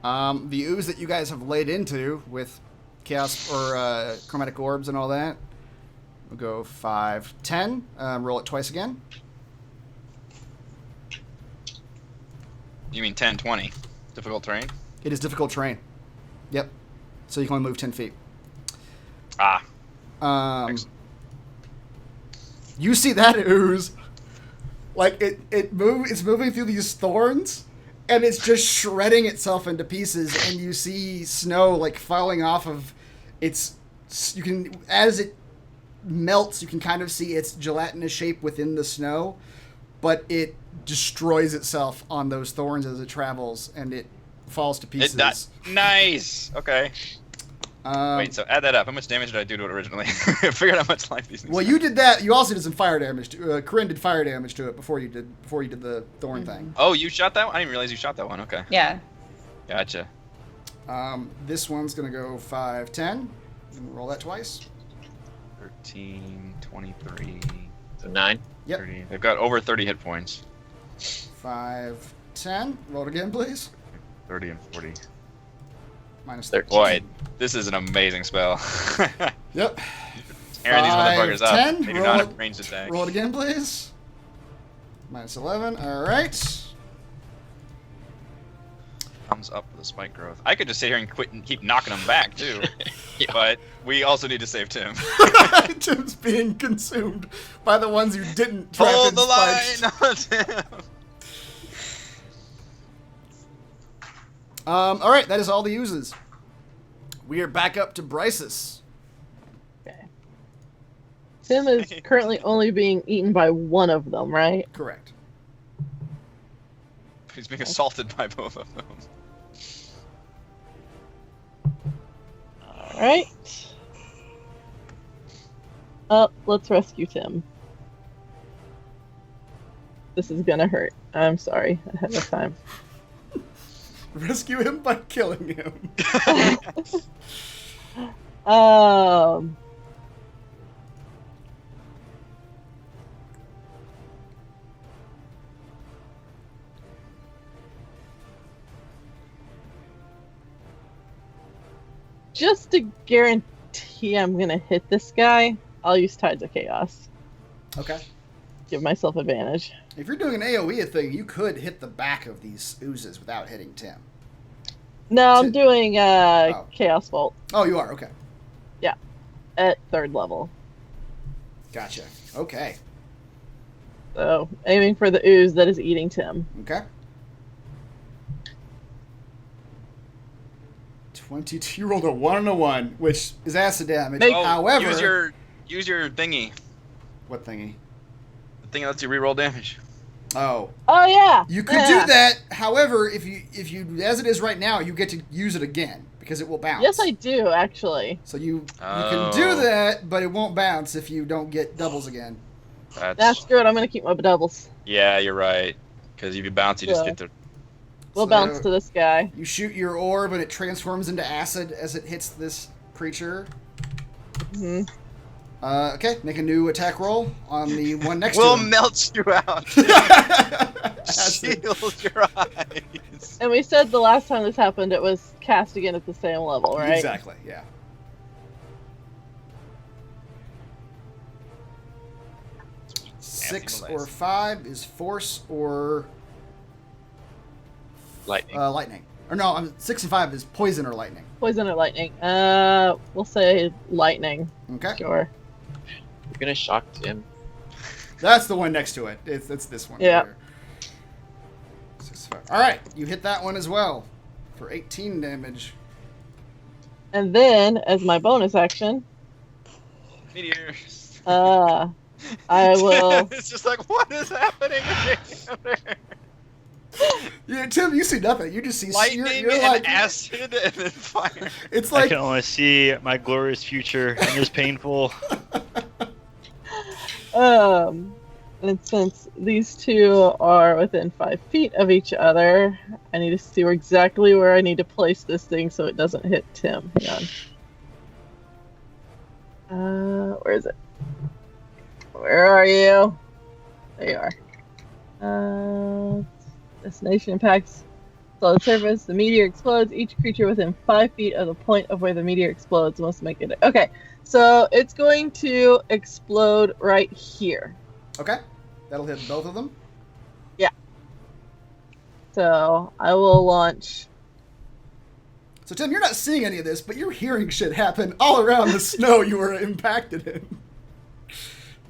The ooze that you guys have laid into with chaos or chromatic orbs and all that. We'll go 5, 10. Roll it twice again. You mean 10, 20? Difficult terrain? It is difficult terrain. Yep. So you can only move 10 feet. Ah. Um, you see that ooze, like it's moving through these thorns, and it's just shredding itself into pieces, and you see snow like falling off of its. You can, as it melts, you can kind of see its gelatinous shape within the snow, but it destroys itself on those thorns as it travels, and it falls to pieces. Nice. Okay. Wait, so add that up. How much damage did I do to it originally? Figure out how much life these things Well, you did that. You also did some fire damage. Corinne did fire damage to it before you did the thorn thing. Oh, you shot that one? I didn't realize you shot that one. Okay. Yeah. Gotcha. This one's gonna go 5, 10. Roll that twice. 13, 23, So 9. Yep. 30. They've got over 30 hit points. 5, 10. Roll it again, please. 30 and 40. Minus 13. Boy, this is an amazing spell. Yep. Tearing these 5, motherfuckers up. 10. They do Roll not it- have ranged attacks. Roll it again, please. Minus 11. All right. Thumbs up for the spike growth. I could just sit here and quit and keep knocking them back, too. But we also need to save Tim. Tim's being consumed by the ones you didn't trap Hold in the spikes. line on Tim. All right, that is all the uses. We are back up to Bryce's. Okay. Tim is currently only being eaten by one of them, right? Correct. He's being assaulted by both of them. Alright. Let's rescue Tim. This is gonna hurt. I'm sorry ahead of time. Rescue him by killing him. Just to guarantee I'm gonna hit this guy, I'll use Tides of Chaos. Okay. Give myself advantage. If you're doing an AoE thing, you could hit the back of these oozes without hitting Tim. No, I'm doing Oh. Chaos Bolt Oh, you are? Okay. at 3rd level. Gotcha. Okay. So, aiming for the ooze that is eating Tim. Okay. 22. You rolled a 1 and a 1, which is acid damage. Make- Oh, However... use your thingy. What thingy? The thing that lets you reroll damage. Oh. Oh yeah! You could Yeah. do that. However, if you as it is right now, you get to use it again. because it will bounce. Yes, I do, actually. So you can do Oh. that, but it won't bounce if you don't get doubles again. That's good. I'm going to keep my doubles. Yeah, you're right. Because if you bounce, you just get the. We'll So bounce to this guy. You shoot your orb and it transforms into acid as it hits this creature. Hmm. Okay, make a new attack roll on the one next We'll to him. melt you out. Acid. Shield your eyes. And we said the last time this happened, it was cast again at the same level, right? Exactly, yeah. Six or 5 is force or Lightning. lightning. Or no, 6 and 5 is poison or lightning. Poison or lightning? We'll say lightning. Okay. Sure. You're gonna shock Tim. That's the one next to it. It's this one. Yeah. Right here. 6, 5. All right, you hit that one as well for 18 damage. And then, as my bonus action, Meteors. I will. It's just like, what is happening? Yeah, Tim, you see nothing. You just see Lightning you're and like acid and then fire. it's I like can only see my glorious future, and it's painful. And since these two are within 5 feet of each other, I need to see exactly where I need to place this thing so it doesn't hit Tim. Hang on. Where is it? Where are you? There you are. Destination impacts solid surface. The meteor explodes. Each creature within 5 feet of the point of where the meteor explodes must make it. Okay, so it's going to explode right here. okay. That'll hit both of them. So I will launch. So Tim, you're not seeing any of this, but you're hearing shit happen all around the snow you were impacted in.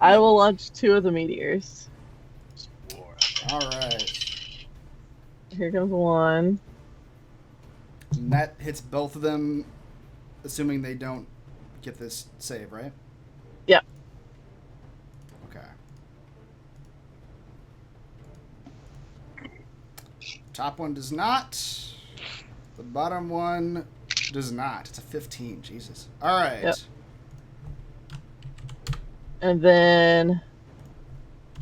I will launch 2 of the meteors. All right. Here comes one. And that hits both of them, assuming they don't get this save, right? Yep. Okay. Top one does not. The bottom one does not. It's a 15. Jesus. All right. Yep. And then,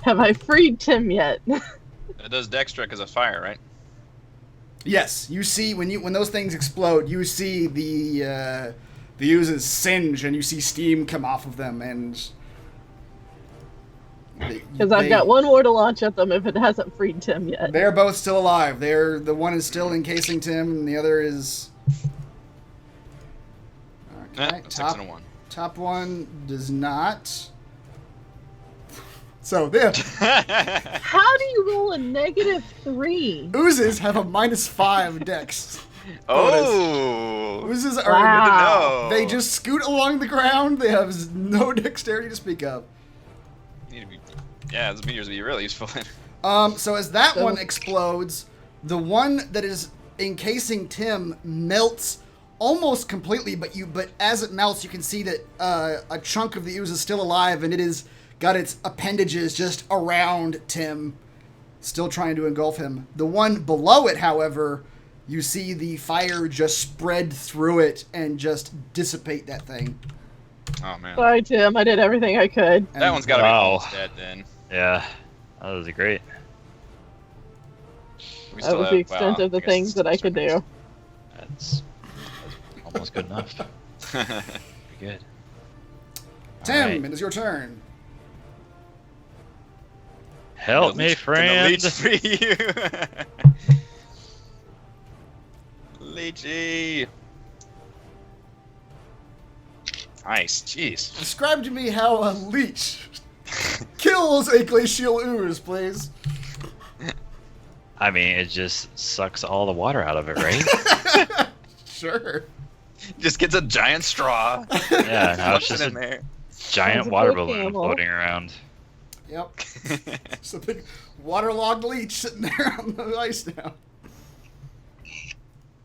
have I freed Tim yet? It does Dextra as a fire, right? Yes, you see when those things explode, you see the oozes singe, and you see steam come off of them, and Because I've got one more to launch at them if it hasn't freed Tim yet. They're both still alive. The one is still encasing Tim, and the other is. Okay, 6 and a 1. top one does not. So the How do you roll a -3? oozes have a -5 dex. Oh! Oozes are Wow. Good to know. they just scoot along the ground. They have no dexterity to speak of. Need to be, yeah, those meteors would be really useful. So as that one explodes, the one that is encasing Tim melts almost completely, but as it melts, you can see that a chunk of the ooze is still alive, and it is got its appendages just around Tim, still trying to engulf him. The one below it, however, you see the fire just spread through it and just dissipate that thing. Oh, man. Sorry, Tim. I did everything I could. And That one's got to Wow. be almost dead then. Yeah, that was great. We That still was have- the extent well, of the I guess things that I could do. That's almost good enough. Pretty good. Tim, Alright. it is your turn. Help me, friend. Leech for you. Leechy. Nice. Jeez. Describe to me how a leech kills a glacial ooze, please. I mean, it just sucks all the water out of it, right? Sure. Just gets a giant straw. Yeah, now it's Flush just it in a there. giant Sounds a water good balloon camel. floating around. Yep. It's a big waterlogged leech sitting there on the ice now.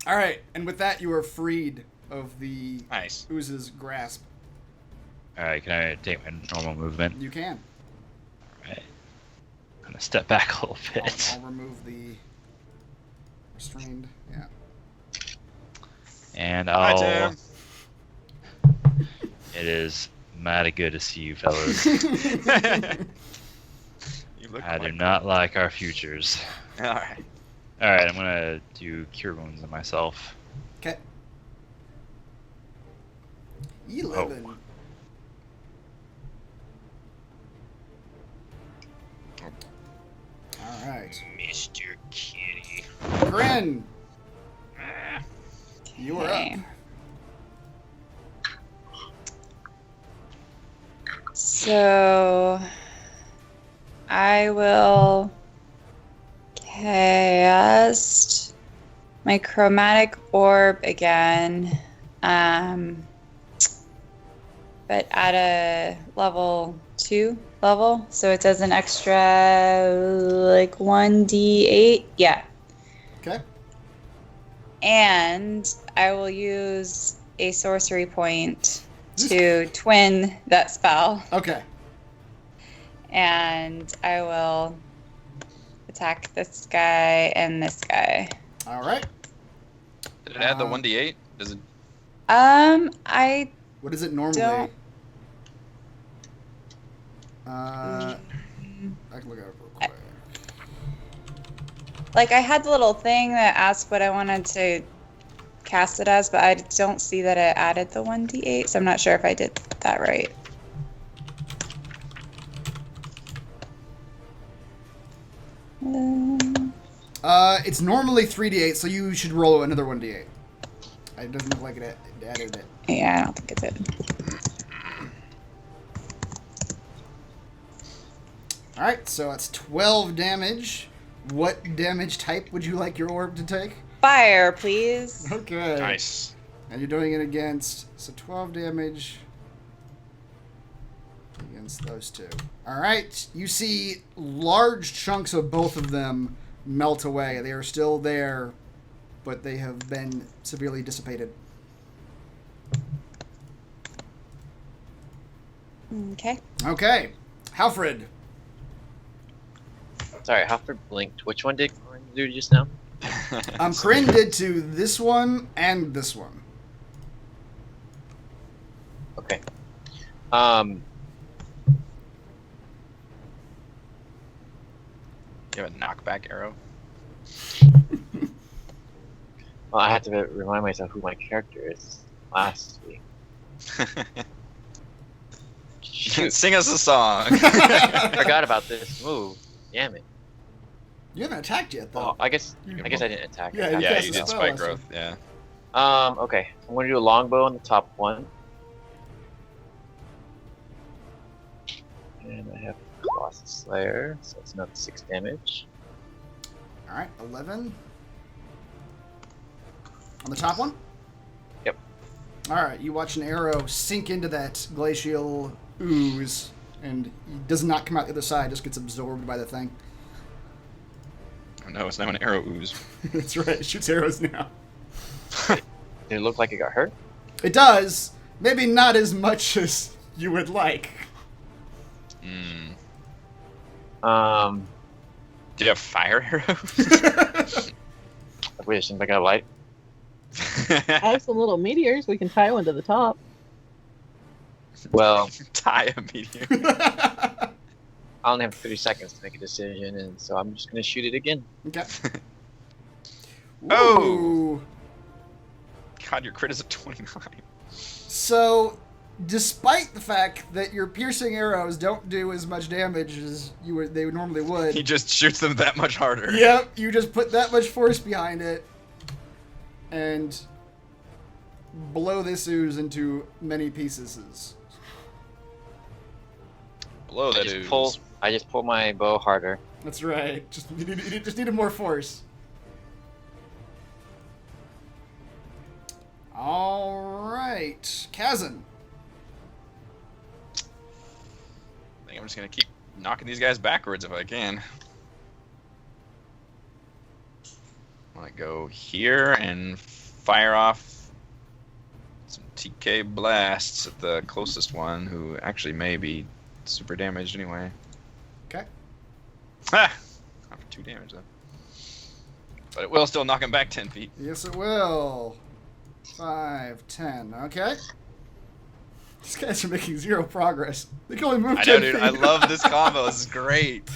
All right, and with that, you are freed of the Nice. ooze's grasp. Alright, can I take my normal movement? You can. Alright. I'm gonna step back a little bit. I'll remove the restrained. Yeah. And Hi, I'll. Tim. It is mighty good to see you, fellas. You look I do like not like our futures. All right. All right, I'm gonna do cure wounds on myself. Okay. 11. All right. Mr. Kitty. Bryn, you are Okay. up. So I will cast my chromatic orb again, but at a level 2 level, so it does an extra like 1d8. Yeah. Okay. And I will use a sorcery point to twin that spell, Okay. and I will attack this guy and this guy. All right. Did it add the 1d8? Does it? I What is it normally? Don't- I can look at it real quick. like I had the little thing that asked what I wanted to cast it as, but I don't see that it added the 1d8, so I'm not sure if I did that right. It's normally 3d8, so you should roll another 1d8. It doesn't look like it added it. Yeah, I don't think it did. All right, so that's 12 damage. What damage type would you like your orb to take? Fire, please. Okay. Nice. And you're doing it against, so 12 damage against those two. All right, you see large chunks of both of them melt away. They are still there, but they have been severely dissipated. Okay. Okay, Halfred. Sorry, Halford blinked. Which one did Corin do just now? Corinne did to this one and this one. Okay. You have a knockback arrow. Well, I have to remind myself who my character is last week. Shoot, Sing us a song. I forgot about this move. Damn it. You haven't attacked yet, though. Well, I guess I didn't attack. Yeah, I you attacked Yeah, cast you the did spell spike last growth. Yeah. Okay. I'm gonna do a longbow on the top one. And I have Colossus Slayer, so it's another 6 damage. All right, 11. On the top one? Yep. All right, you watch an arrow sink into that glacial ooze, and it does not come out the other side, just gets absorbed by the thing. Oh no, it's now an arrow ooze. That's right, it shoots arrows now. Did it look like it got hurt? It does. Maybe not as much as you would like. Do you have fire arrows? Wait, it seems like I got light. I have some little meteors. We can tie one to the top. Well, Tie a meteor. I only have 30 seconds to make a decision, and so I'm just gonna shoot it again. Okay. Oh! Ooh. God, your crit is a 29. So, despite the fact that your piercing arrows don't do as much damage as they normally would, He just shoots them that much harder. yep, you just put that much force behind it and blow this ooze into many pieces. Blow that ooze. I just pull my bow harder. That's right. You just needed more force. All right, Kazan. I think I'm just gonna keep knocking these guys backwards if I can. I'm gonna go here and fire off some TK blasts at the closest one, who actually may be super damaged anyway. Okay. Ha! Not for 2 damage though. But it will still knock him back 10 feet. Yes, it will. 5, 10. Okay. These guys are making 0 progress. They can only move I 10 know, dude. feet. I love this combo. This is great.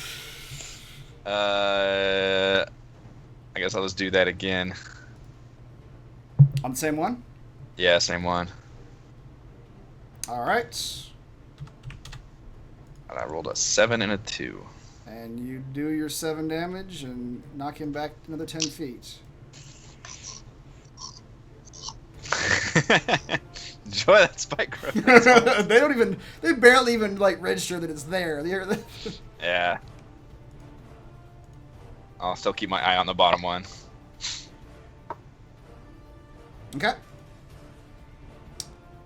I guess I'll just do that again. On the same one? Yeah, same one. All right. And I rolled a 7 and a 2. And you do your 7 damage and knock him back another 10 feet. Enjoy that spike growth. They barely even like register that it's there. Yeah. I'll still keep my eye on the bottom one. Okay.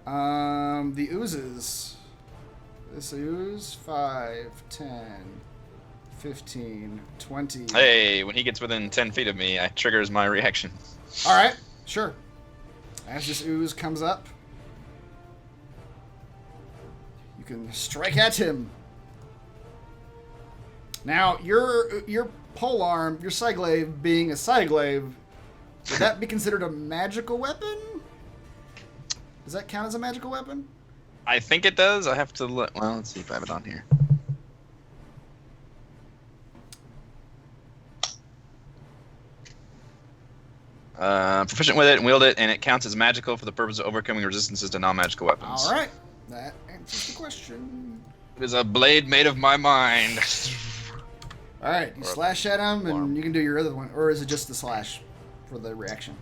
The oozes. This ooze 5, 10, 15, 20. Hey, when he gets within 10 feet of me, I triggers my reaction. All right, sure. As this ooze comes up, you can strike at him. Now, your polearm, your Cyglaive being a Cyglaive, would that be considered a magical weapon? Does that count as a magical weapon? I think it does. I have to look. Well, let's see if I have it on here. Proficient with it and wield it, and it counts as magical for the purpose of overcoming resistances to non-magical weapons. All right, that answers the question. It is a blade made of my mind. All right, you slash at him, and you can do your other one, or is it just the slash for the reaction?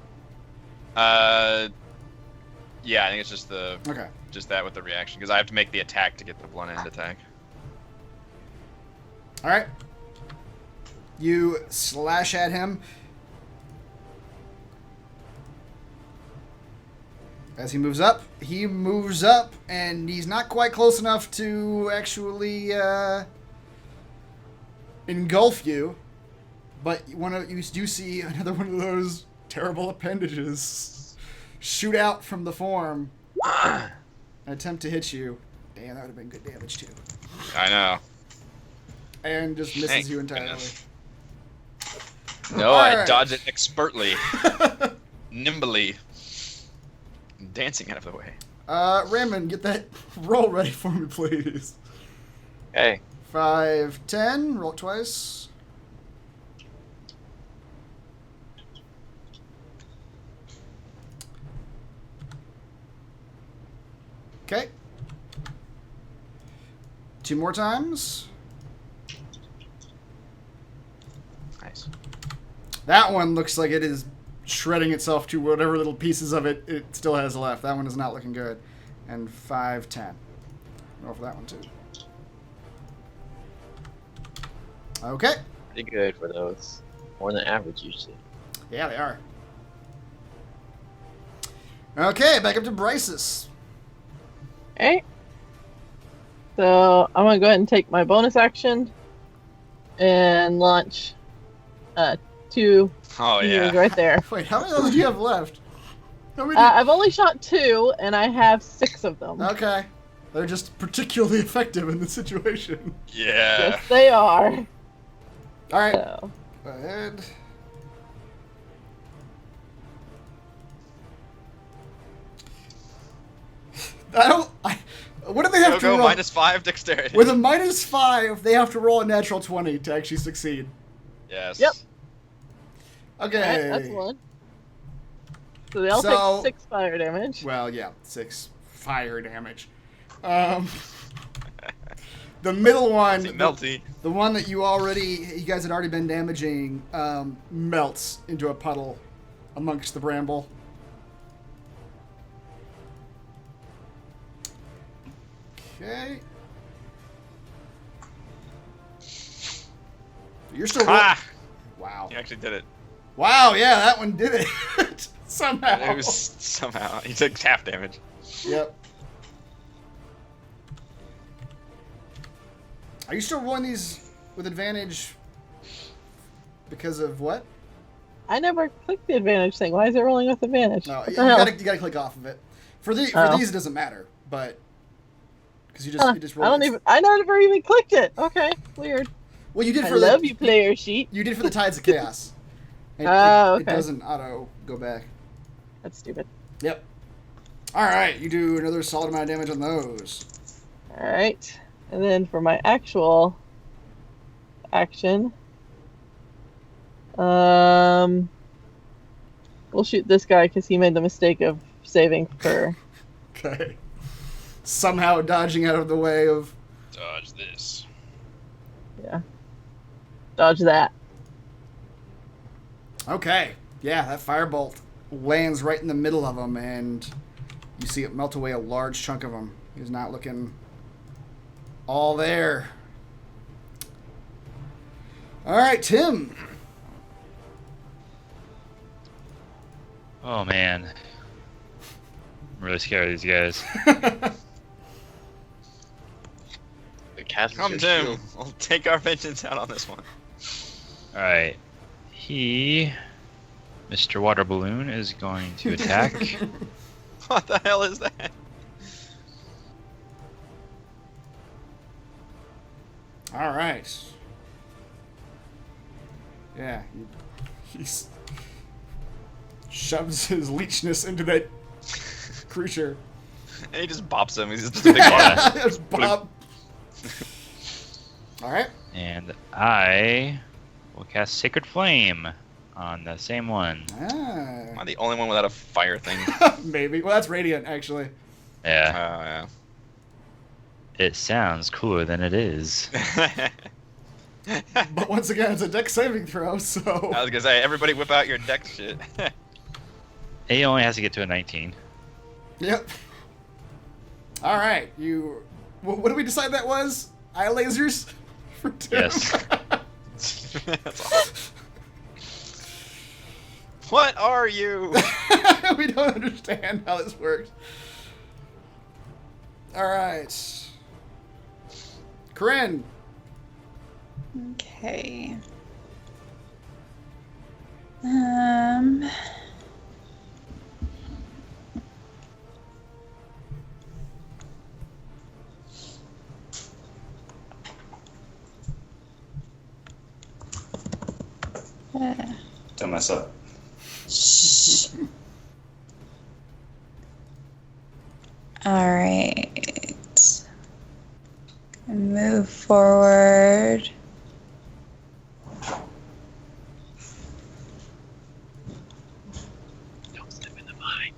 Yeah, I think it's just just that with the reaction, because I have to make the attack to get the blunt end attack. All right, you slash at him. As he moves up, and he's not quite close enough to actually engulf you. But you do see another one of those terrible appendages shoot out from the form and attempt to hit you. Damn, that would have been good damage too. I know. And just misses Thank you entirely. goodness. No, All I right. dodge it expertly, nimbly, dancing out of the way. Raymond, get that roll ready for me, please. Okay. 5, 10, roll it twice. Okay. 2 more times. Nice. That one looks like it is shredding itself to whatever little pieces of it still has left. That one is not looking good. And 5, 10. Roll for that one too. Okay. Pretty good for those. More than average usually. Yeah, they are. Okay, back up to Bryce's. Okay. So I'm gonna go ahead and take my bonus action and launch 2 Oh heaters yeah. right there. Wait, how many of those do you have left? How many? I've only shot 2, and I have 6 of them. Okay. They're just particularly effective in this situation. Yeah. Yes, they are. All right. So, Go ahead. What do they have to Go roll? -5 dexterity. With a -5, they have to roll a natural 20 to actually succeed. Yes. Yep. Okay. alright, that's 1. So they all So- take 6 fire damage. Well, yeah, 6 fire damage. The middle one, Melty. the one that you guys had already been damaging, melts into a puddle amongst the bramble. Okay. You're still Ah! Wow. He actually did it. Wow, yeah, that one did it. Somehow. It was somehow. He took half damage. Yep. Are you still rolling these with advantage because of what? I never clicked the advantage thing. Why is it rolling with advantage? No, What you the hell? gotta click off of it. For these, it doesn't matter, but because you just roll. I never even clicked it. Okay, weird. Well, you did I for love you, player sheet. You did for the Tides of Chaos. It Oh, It okay. doesn't auto go back. That's stupid. Yep. All right, you do another solid amount of damage on those. All right, and then for my actual action, we'll shoot this guy because he made the mistake of saving for. Okay. Somehow dodging out of the way of. Dodge this. Yeah. Dodge that. Okay. Yeah, that firebolt lands right in the middle of him, and you see it melt away a large chunk of him. He's not looking all there. All right, Tim. Oh man, I'm really scared of these guys. The cast Come, is your Tim. shield. We'll take our vengeance out on this one. All right, Mr. Water Balloon is going to attack. What the hell is that? All right. Yeah, he shoves his leechness into that creature. And he just bops him. He's just a big bop. Just bop. All right. And I will cast Sacred Flame on the same one. Am I the only one without a fire thing? Maybe. Well, that's radiant, actually. Yeah, it sounds cooler than it is. But once again, it's a dex saving throw, so. I was gonna say, everybody whip out your deck shit. He only has to get to a 19. Yep. All right. What did we decide that was? Eye lasers for Tim? Yes. That's awesome. What are you? We don't understand how this works. All right. Corinne. Okay. Don't mess up. Shh. All right. Move forward. Don't step in the mine.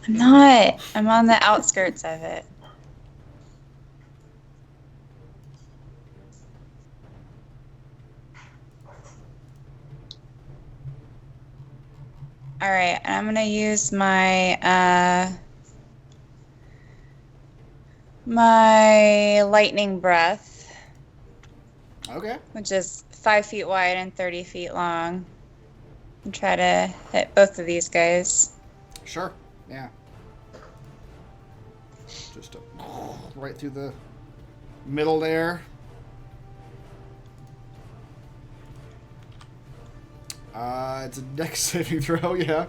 I'm not. I'm on the outskirts of it. All right, I'm gonna use my my lightning breath, Okay. which is 5 feet wide and 30 feet long, and try to hit both of these guys. Sure. Yeah. Just right through the middle there. It's a dex saving throw, yeah.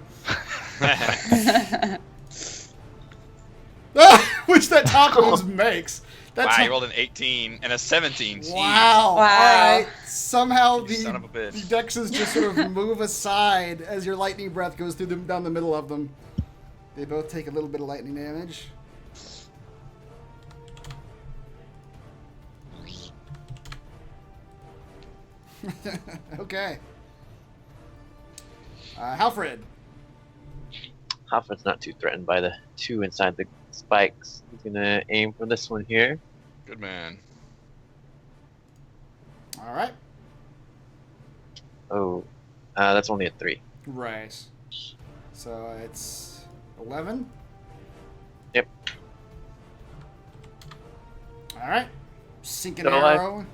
Which that top one makes. Wow, you rolled an 18 and a 17. Jeez. Wow. Wow. All right. Somehow You son of a the bitch. dexes just sort of move aside as your lightning breath goes through them down the middle of them. They both take a little bit of lightning damage. Okay. Halfred. Hoffman's not too threatened by the two inside the spikes. He's gonna aim for this one here. Good man. All right. Oh, that's only a 3. Right. So it's 11. Yep. All right. Sink an Still alive. arrow.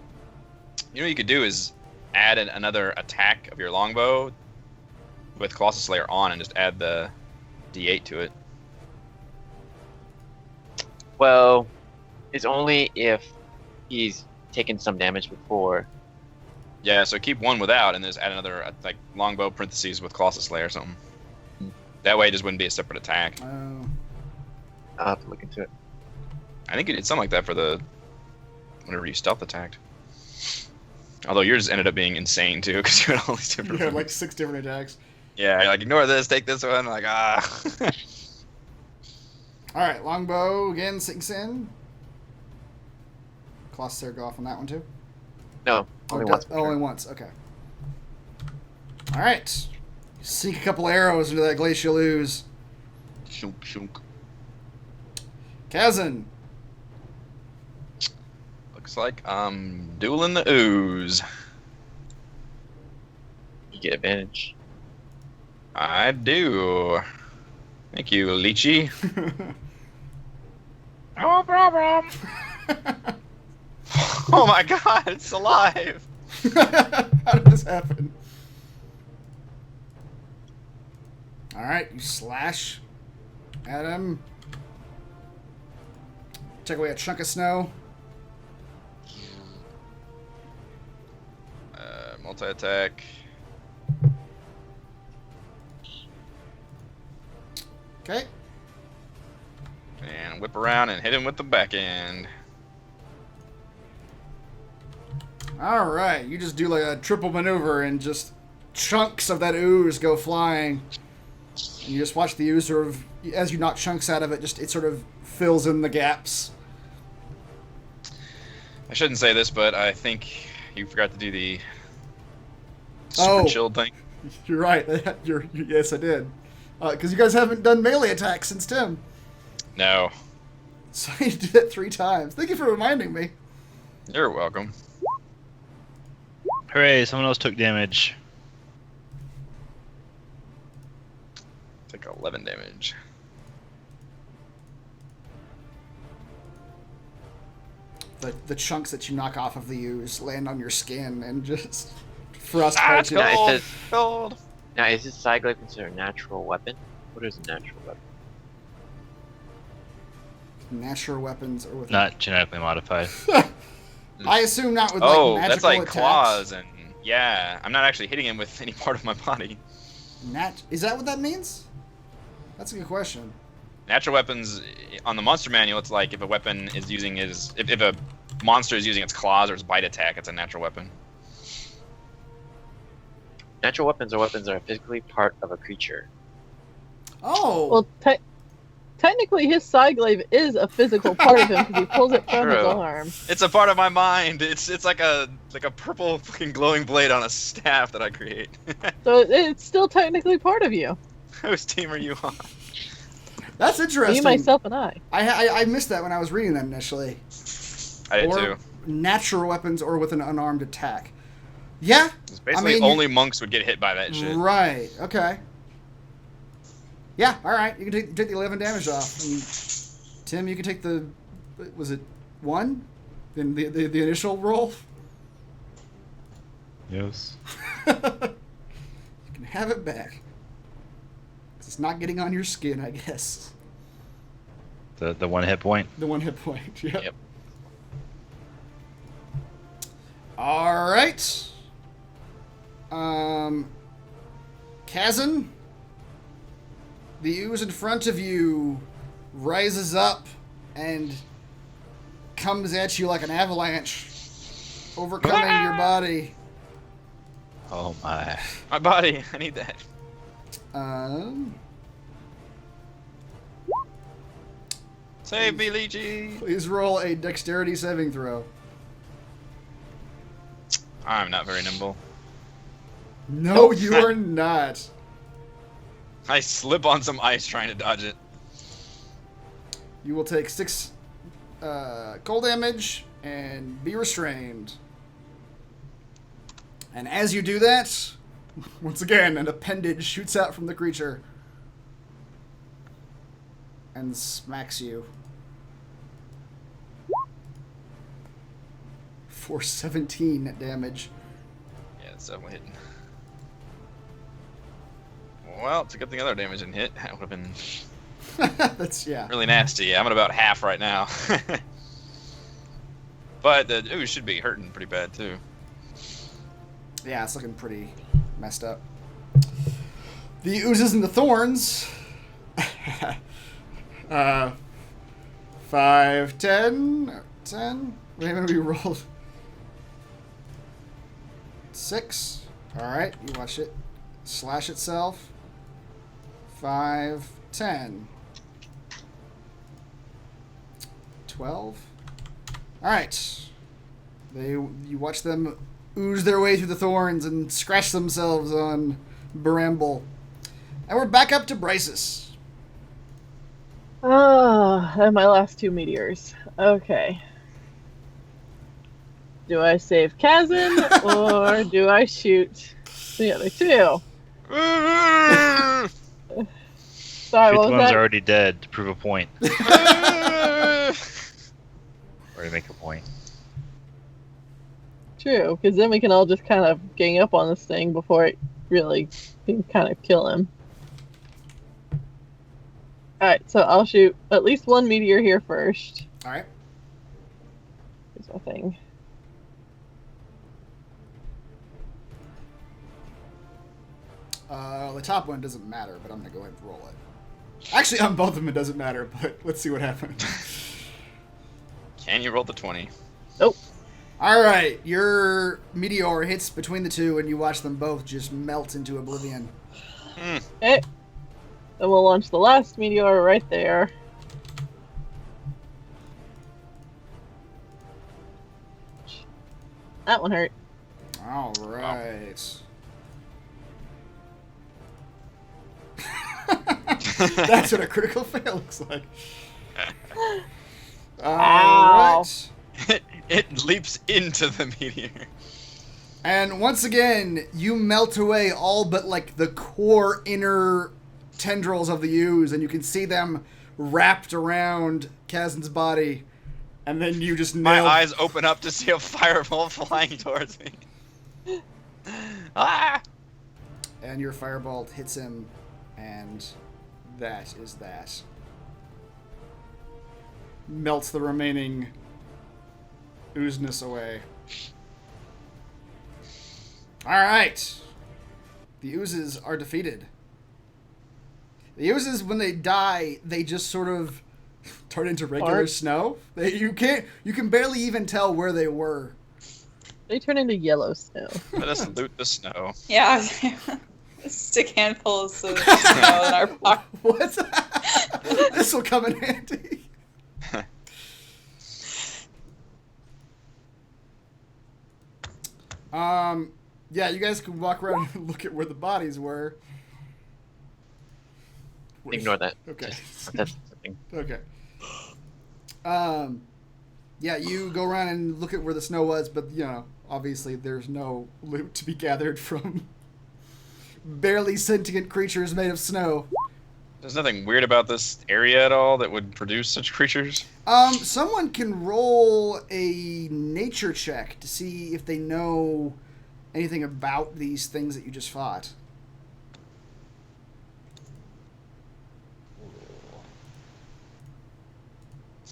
You know what you could do is add another attack of your longbow with Colossus Slayer on and just add the D8 to it. Well, it's only if he's taken some damage before. Yeah, so keep one without and just add another like longbow parentheses with Colossus Slayer or something. That way it just wouldn't be a separate attack. Oh. I'll have to look into it. I think you did something like that for the whenever you stealth attacked. Although yours ended up being insane too, because you had all these different. You had like 6 different attacks. Yeah, you're like ignore this, take this one. Like All right, longbow again sinks in. Colossaire go off on that one too? No, only once. per Only turn. once, okay. All right. You sink a couple arrows into that glacial ooze. Shunk, shunk. Kazan. Looks like I'm dueling the ooze. You get advantage. I do. Thank you, Lychee. No problem. Oh my god, it's alive. How did this happen? All right, you slash at him. Take away a chunk of snow. Multi-attack. Okay. And whip around and hit him with the back end. All right, you just do like a triple maneuver and just chunks of that ooze go flying. And you just watch the ooze sort of, as you knock chunks out of it, it sort of fills in the gaps. I shouldn't say this, but I think you forgot to do the super shield thing. You're right. Yes, I did. Because you guys haven't done melee attacks since Tim. No. So you did it 3 times. Thank you for reminding me. You're welcome. Hooray, someone else took damage. Take 11 damage. The chunks that you knock off of the ooze land on your skin and just frostbite Ah, it's you. No, it cold. says- Cold. Now, is this side glaive considered a natural weapon? What is a natural weapon? Natural weapons or with Not genetically modified. I assume not with Oh, like magical that's like attacks. claws and yeah. I'm not actually hitting him with any part of my body. Is that what that means? That's a good question. Natural weapons on the monster manual, it's like if a weapon is using if a monster is using its claws or its bite attack, it's a natural weapon. Natural weapons are weapons that are physically part of a creature. Oh, Well, technically, his side glaive is a physical part of him because he pulls it from his True. arm. It's a part of my mind. It's like a purple fucking glowing blade on a staff that I create. So it's still technically part of you. Whose team are you on? that's interesting. You, myself, and I. I missed that when I was reading that initially. I did Or too. natural weapons or with an unarmed attack. Yeah. It's basically mean, only monks would get hit by that shit. Right. Okay. Yeah. All right. You can take the 11 damage off. And Tim, you can take the. Was it 1? In the initial roll. Yes. You can have it back. 'Cause it's not getting on your skin, I guess. The 1 hit point. The 1 hit point. Yep. Yep. All right. Kazan, the ooze in front of you rises up and comes at you like an avalanche, overcoming your body. Oh my. My body. I need that. Save me, Lychee. Please roll a dexterity saving throw. I'm not very nimble. No, you are not. I slip on some ice trying to dodge it. You will take 6 cold damage and be restrained. And as you do that, once again, an appendage shoots out from the creature and smacks you for 17 damage. Yeah, it's definitely hitting. Well, it's a good thing other damage didn't hit. That would have been That's, yeah. really nasty. I'm at about half right now. But the ooze should be hurting pretty bad too. Yeah, it's looking pretty messed up. The oozes and the thorns. 5, 10, 10. Maybe we rolled 6. Alright, you watch it slash itself. 5, 10. 12. All right. You watch them ooze their way through the thorns and scratch themselves on Bramble. And we're back up to Bryces. Oh, and my last 2 meteors. Okay. Do I save Kazan or do I shoot the other 2? Sorry, Shoot what the was one's that? already dead to prove a point. Or to make a point. True, because then we can all just kind of gang up on this thing before it really can kind of kill him. Alright, so I'll shoot at least 1 meteor here first. All right. Here's my thing. The top one doesn't matter, but I'm going to go ahead and roll it. Actually, on both of them it doesn't matter, but let's see what happens. Can you roll the 20? Nope. All right, your meteor hits between the 2, and you watch them both just melt into oblivion. Okay. Then we'll launch the last meteor right there. That one hurt. All right. That's what a critical fail looks like. All Ow. right. It leaps into the meteor. And once again, you melt away all but like the core inner tendrils of the ooze, and you can see them wrapped around Kazan's body. And then you just My nail. eyes open up to see a fireball flying towards me. Ah! And your firebolt hits him, and that is that. Melts the remaining oozeness away. Alright. The oozes are defeated. The oozes, when they die, they just sort of turn into regular Fart? snow. You can barely even tell where they were. They turn into yellow snow. Let us loot the snow. Yeah. Stick handfuls of snow in our pocket. What's that? This will come in handy. Yeah, you guys can walk around and look at where the bodies were. Ignore that. Okay. That's something. Okay. Yeah, you go around and look at where the snow was, but, you know, obviously there's no loot to be gathered from barely sentient creatures made of snow. There's nothing weird about this area at all that would produce such creatures? Someone can roll a nature check to see if they know anything about these things that you just fought.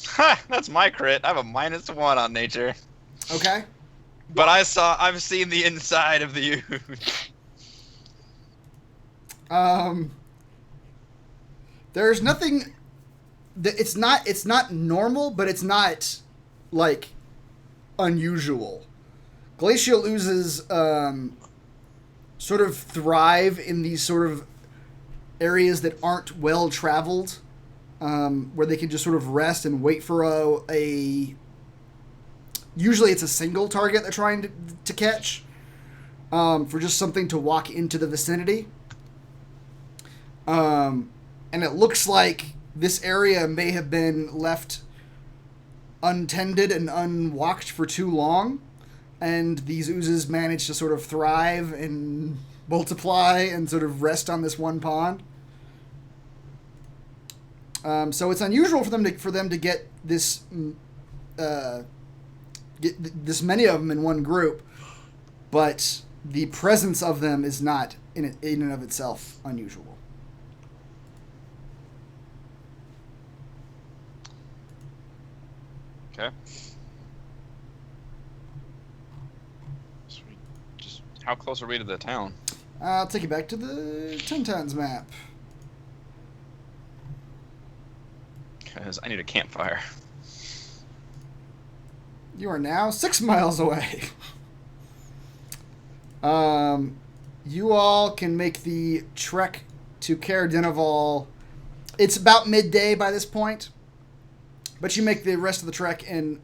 Ha! That's my crit. I have a -1 on nature. Okay. But I've seen the inside of the ooze. There's nothing. It's not normal, but it's not like unusual. Glacial oozes sort of thrive in these sort of areas that aren't well traveled, where they can just sort of rest and wait for a usually it's a single target they're trying to catch, for just something to walk into the vicinity. And it looks like this area may have been left untended and unwalked for too long, and these oozes manage to sort of thrive and multiply and sort of rest on this one pond. So it's unusual for them to get this this many of them in one group, but the presence of them is not in and of itself unusual. Okay. Sweet. Just how close are we to the town? I'll take you back to the Tentons map. Because I need a campfire. You are now 6 miles away. You all can make the trek to Caer-Dineval. It's about midday by this point. But you make the rest of the trek in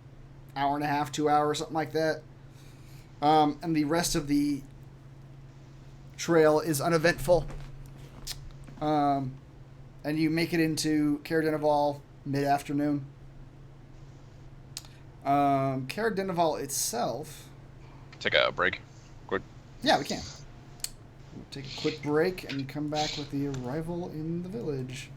hour and a half, 2 hours, something like that. And the rest of the trail is uneventful. And you make it into Caer-Dineval mid-afternoon. Caer-Dineval itself... Take a break. Quick. Yeah, we can. We'll take a quick break and come back with the arrival in the village.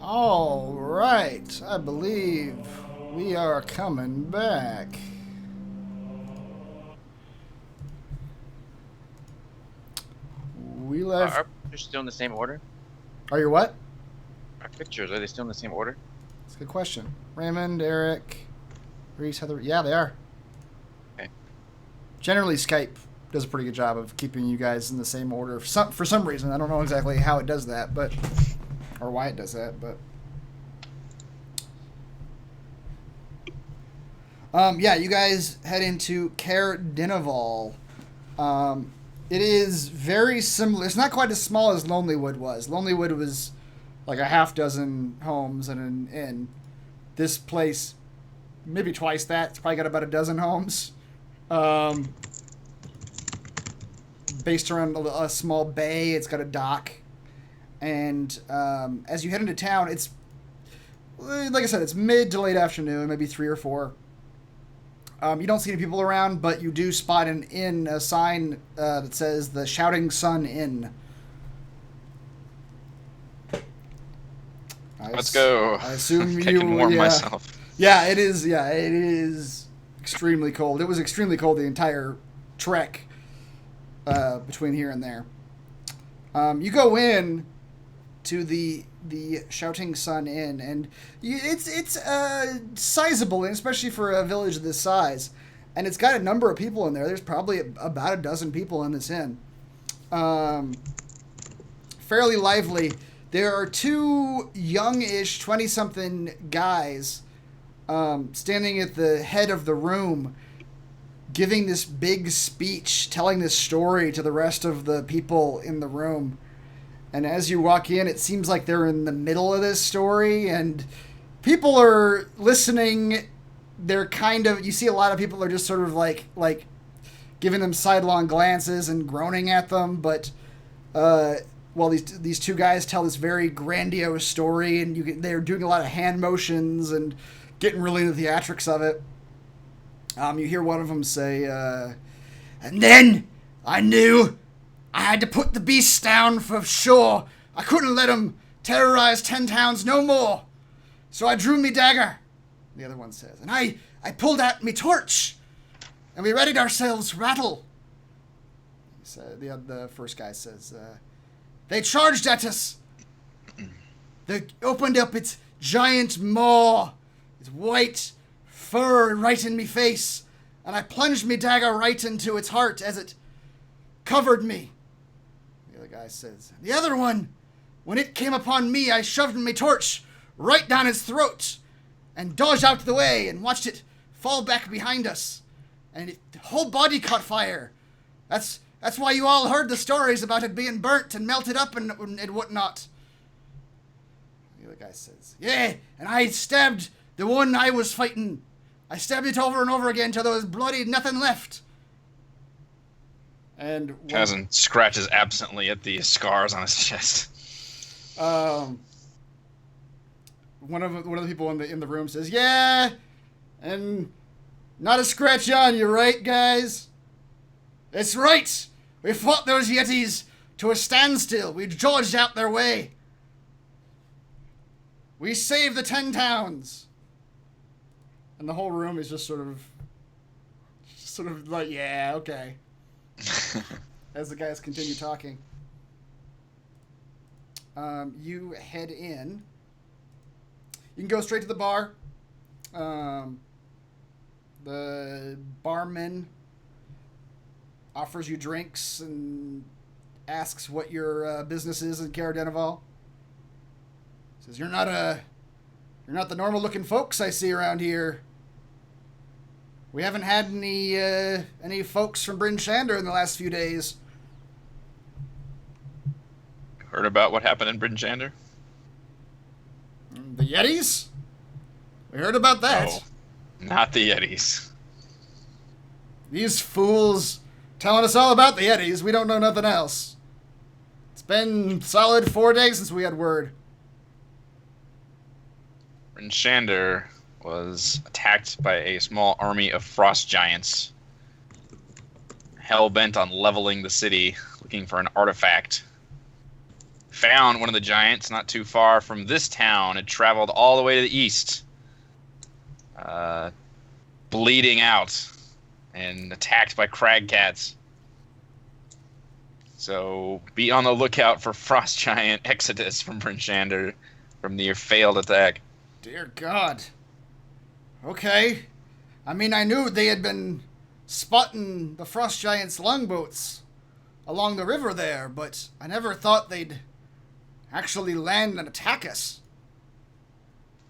All right. I believe we are coming back. We Are left. our pictures still in the same order? Are you what? Our pictures, are they still in the same order? That's a good question. Raymond, Eric, Reese, Heather. Yeah, they are. Okay. Generally, Skype does a pretty good job of keeping you guys in the same order. For some reason, I don't know exactly how it does that, but or why it does that, but. Yeah, you guys head into Caer-Dineval. It is very similar. It's not quite as small as Lonelywood was. Lonelywood was like a half dozen homes and an inn. This place, maybe twice that. It's probably got about a dozen homes. Based around a small bay. It's got a dock. And as you head into town, it's, like I said, it's mid to late afternoon, maybe 3 or 4. You don't see any people around, but you do spot an inn, a sign that says the Shouting Sun Inn. Let's go. I assume I can warm myself. Yeah, it is. Yeah, it is extremely cold. It was extremely cold the entire trek between here and there. You go in to the Shouting Sun Inn, and it's sizable, especially for a village of this size, and it's got a number of people in there. There's probably about a dozen people in this inn. Fairly lively. There are 2 youngish 20-something guys standing at the head of the room, giving this big speech, telling this story to the rest of the people in the room. And as you walk in, it seems like they're in the middle of this story, and people are listening. They're kind of, you see a lot of people are just sort of like giving them sidelong glances and groaning at them, but while these 2 guys tell this very grandiose story, and they're doing a lot of hand motions and getting really into the theatrics of it. You hear one of them say, and then I knew I had to put the beasts down for sure. I couldn't let them terrorize 10 towns no more. So I drew me dagger, the other one says, and I pulled out me torch, and we readied ourselves rattle. So the first guy says, they charged at us. They opened up its giant maw, its white fur right in me face, and I plunged me dagger right into its heart as it covered me. The other guy says, the other one, when it came upon me, I shoved me torch right down its throat and dodged out of the way and watched it fall back behind us, and the whole body caught fire. That's why you all heard the stories about it being burnt and melted up and whatnot. The other guy says, yeah, and I stabbed the one I was fighting. I stabbed it over and over again till there was bloody nothing left. And Kazan scratches absently at the scars on his chest. One of the people in the room says, yeah, and not a scratch on you, right, guys? That's right. We fought those Yetis to a standstill. We gorged out their way. We saved the 10 towns. And the whole room is just sort of like, yeah, okay. As the guys continue talking. You head in. You can go straight to the bar. The barman offers you drinks and asks what your business is in Caer-Dineval. Says, you're not the normal looking folks I see around here. We haven't had any folks from Bryn Shander in the last few days. Heard about what happened in Bryn Shander? The Yetis? We heard about that. Oh, not the Yetis. These fools telling us all about the Yetis. We don't know nothing else. It's been solid 4 days since we had word. Bryn Shander was attacked by a small army of frost giants, hell-bent on leveling the city, looking for an artifact found one of the giants not too far from this town. It traveled all the way to the east, bleeding out and attacked by crag cats. So be on the lookout for frost giant Exodus from Bryn Shander from their failed attack. Dear God. Okay. I mean, I knew they had been spotting the frost giant's longboats along the river there, but I never thought they'd actually land and attack us.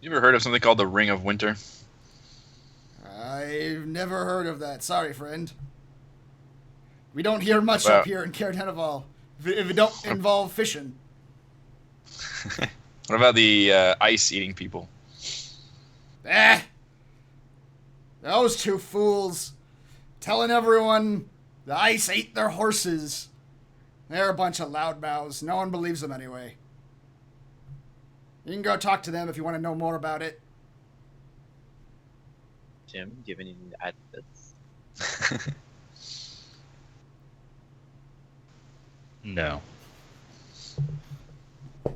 You ever heard of something called the Ring of Winter? I've never heard of that. Sorry, friend. We don't hear much Well, up here in Caer-Dineval if it don't involve fishing. What about the ice-eating people? Those two fools telling everyone the ice ate their horses. They're a bunch of loudmouths. No one believes them anyway. You can go talk to them if you want to know more about it. Jim, do you have anything to add to this? No. But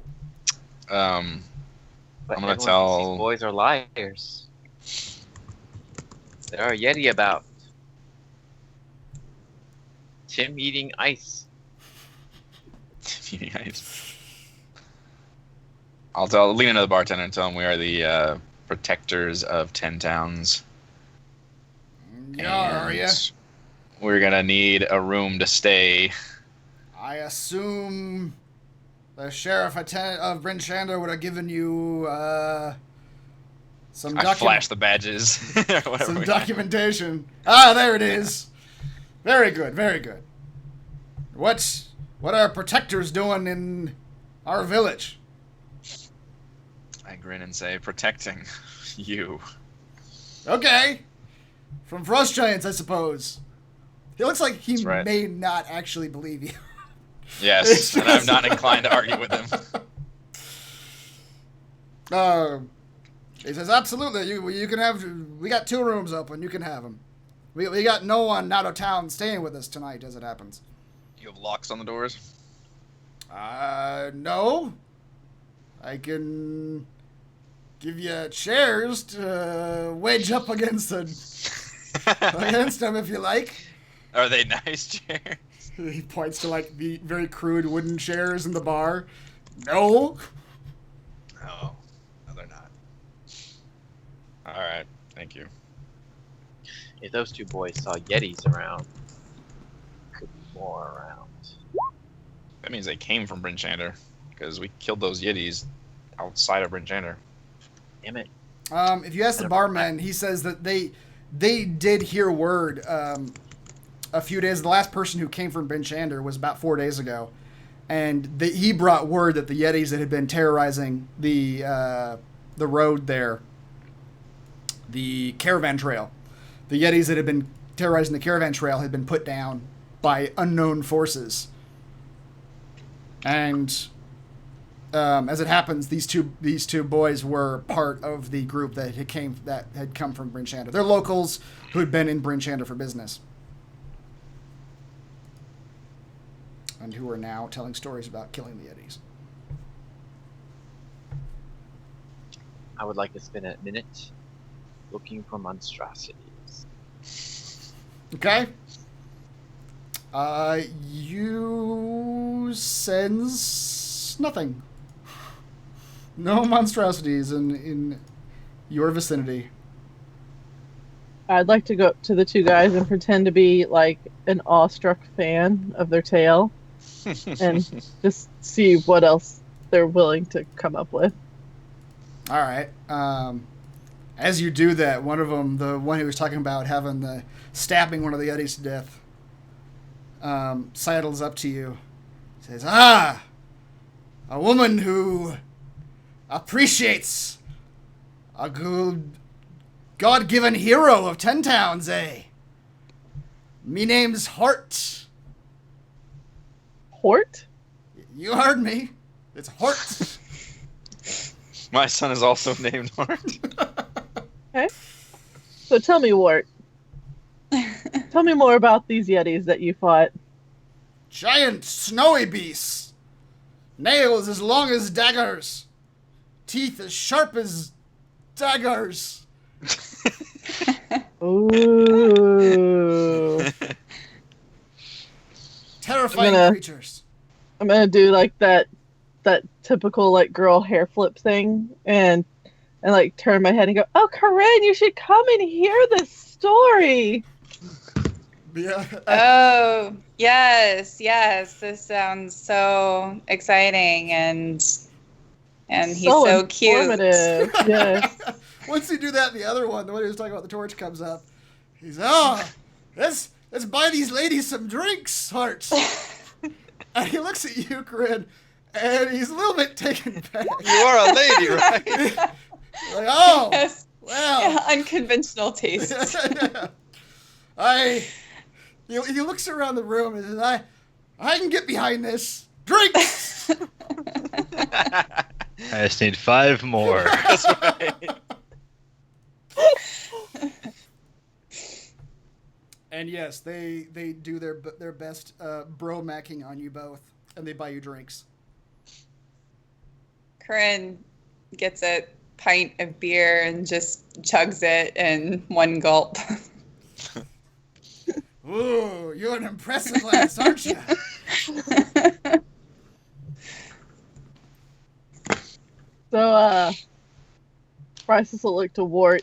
I'm gonna everyone thinks tell- these boys are liars. There are Yeti about. Tim eating ice. I'll lean into the bartender and tell him we are the protectors of 10 towns. Yeah, are ya? And we're gonna need a room to stay. I assume the sheriff of Bryn Shander would have given you some I flash the badges. Whatever some we- documentation. Ah, there it is. Very good, very good. What are protectors doing in our village? I grin and say, protecting you. Okay. From frost giants, I suppose. He looks like he That's right. may not actually believe you. Yes, and I'm not inclined to argue with him. He says, absolutely, you can have, we got 2 rooms open, you can have them. We got no one out of town staying with us tonight, as it happens. You have locks on the doors? No. I can give you chairs to wedge up against them if you like. Are they nice chairs? He points to, like, the very crude wooden chairs in the bar. No. No, they're not. Alright, thank you. If those 2 boys saw Yetis around, could be more around. That means they came from Bryn Shander, because we killed those Yetis outside of Bryn Shander. Damn it. If you ask the barman, he says that they did hear word a few days. The last person who came from Bryn Shander was about 4 days ago, and he brought word that the Yetis that had been terrorizing the road there, the caravan trail, the Yetis that had been terrorizing the caravan trail had been put down by unknown forces. And as it happens, these two boys were part of the group that had come from Bryn Shander. They're locals who had been in Bryn Shander for business, and who are now telling stories about killing the Yetis. I would like to spend a minute looking for monstrosities. Okay. You sense nothing. No monstrosities in your vicinity. I'd like to go up to the 2 guys and pretend to be like an awestruck fan of their tale and just see what else they're willing to come up with. All right. As you do that, one of them, the one who was talking about stabbing one of the Yetis to death, sidles up to you, says, "Ah, a woman who appreciates a good God-given hero of 10 towns, eh? Me name's Hort." Hort? You heard me. It's Hort. My son is also named Hort. Okay. So tell me, Wart. Tell me more about these Yetis that you fought. Giant snowy beasts. Nails as long as daggers. Teeth as sharp as daggers. Ooh. Terrifying creatures. I'm gonna do like that typical like girl hair flip thing and like turn my head and go, "Oh, Corinne, you should come and hear this story." Yeah. Oh, yes. This sounds so exciting and he's so cute. Informative. Yes. Once you do that, the other one, the one who was talking about the torch, comes up. He's, let's buy these ladies some drinks, Heart. And he looks at you, Corinne, and he's a little bit taken back. You are a lady, right? Like, oh, Yes. well. Yeah, unconventional taste. He looks around the room and says, I can get behind this. Drinks! I just need 5 more. That's right. And yes, they do their best bro-macking on you both, and they buy you drinks. Corinne gets a pint of beer and just chugs it in one gulp. Ooh, you're an impressive lass, aren't you? So, Bryces will look to Wart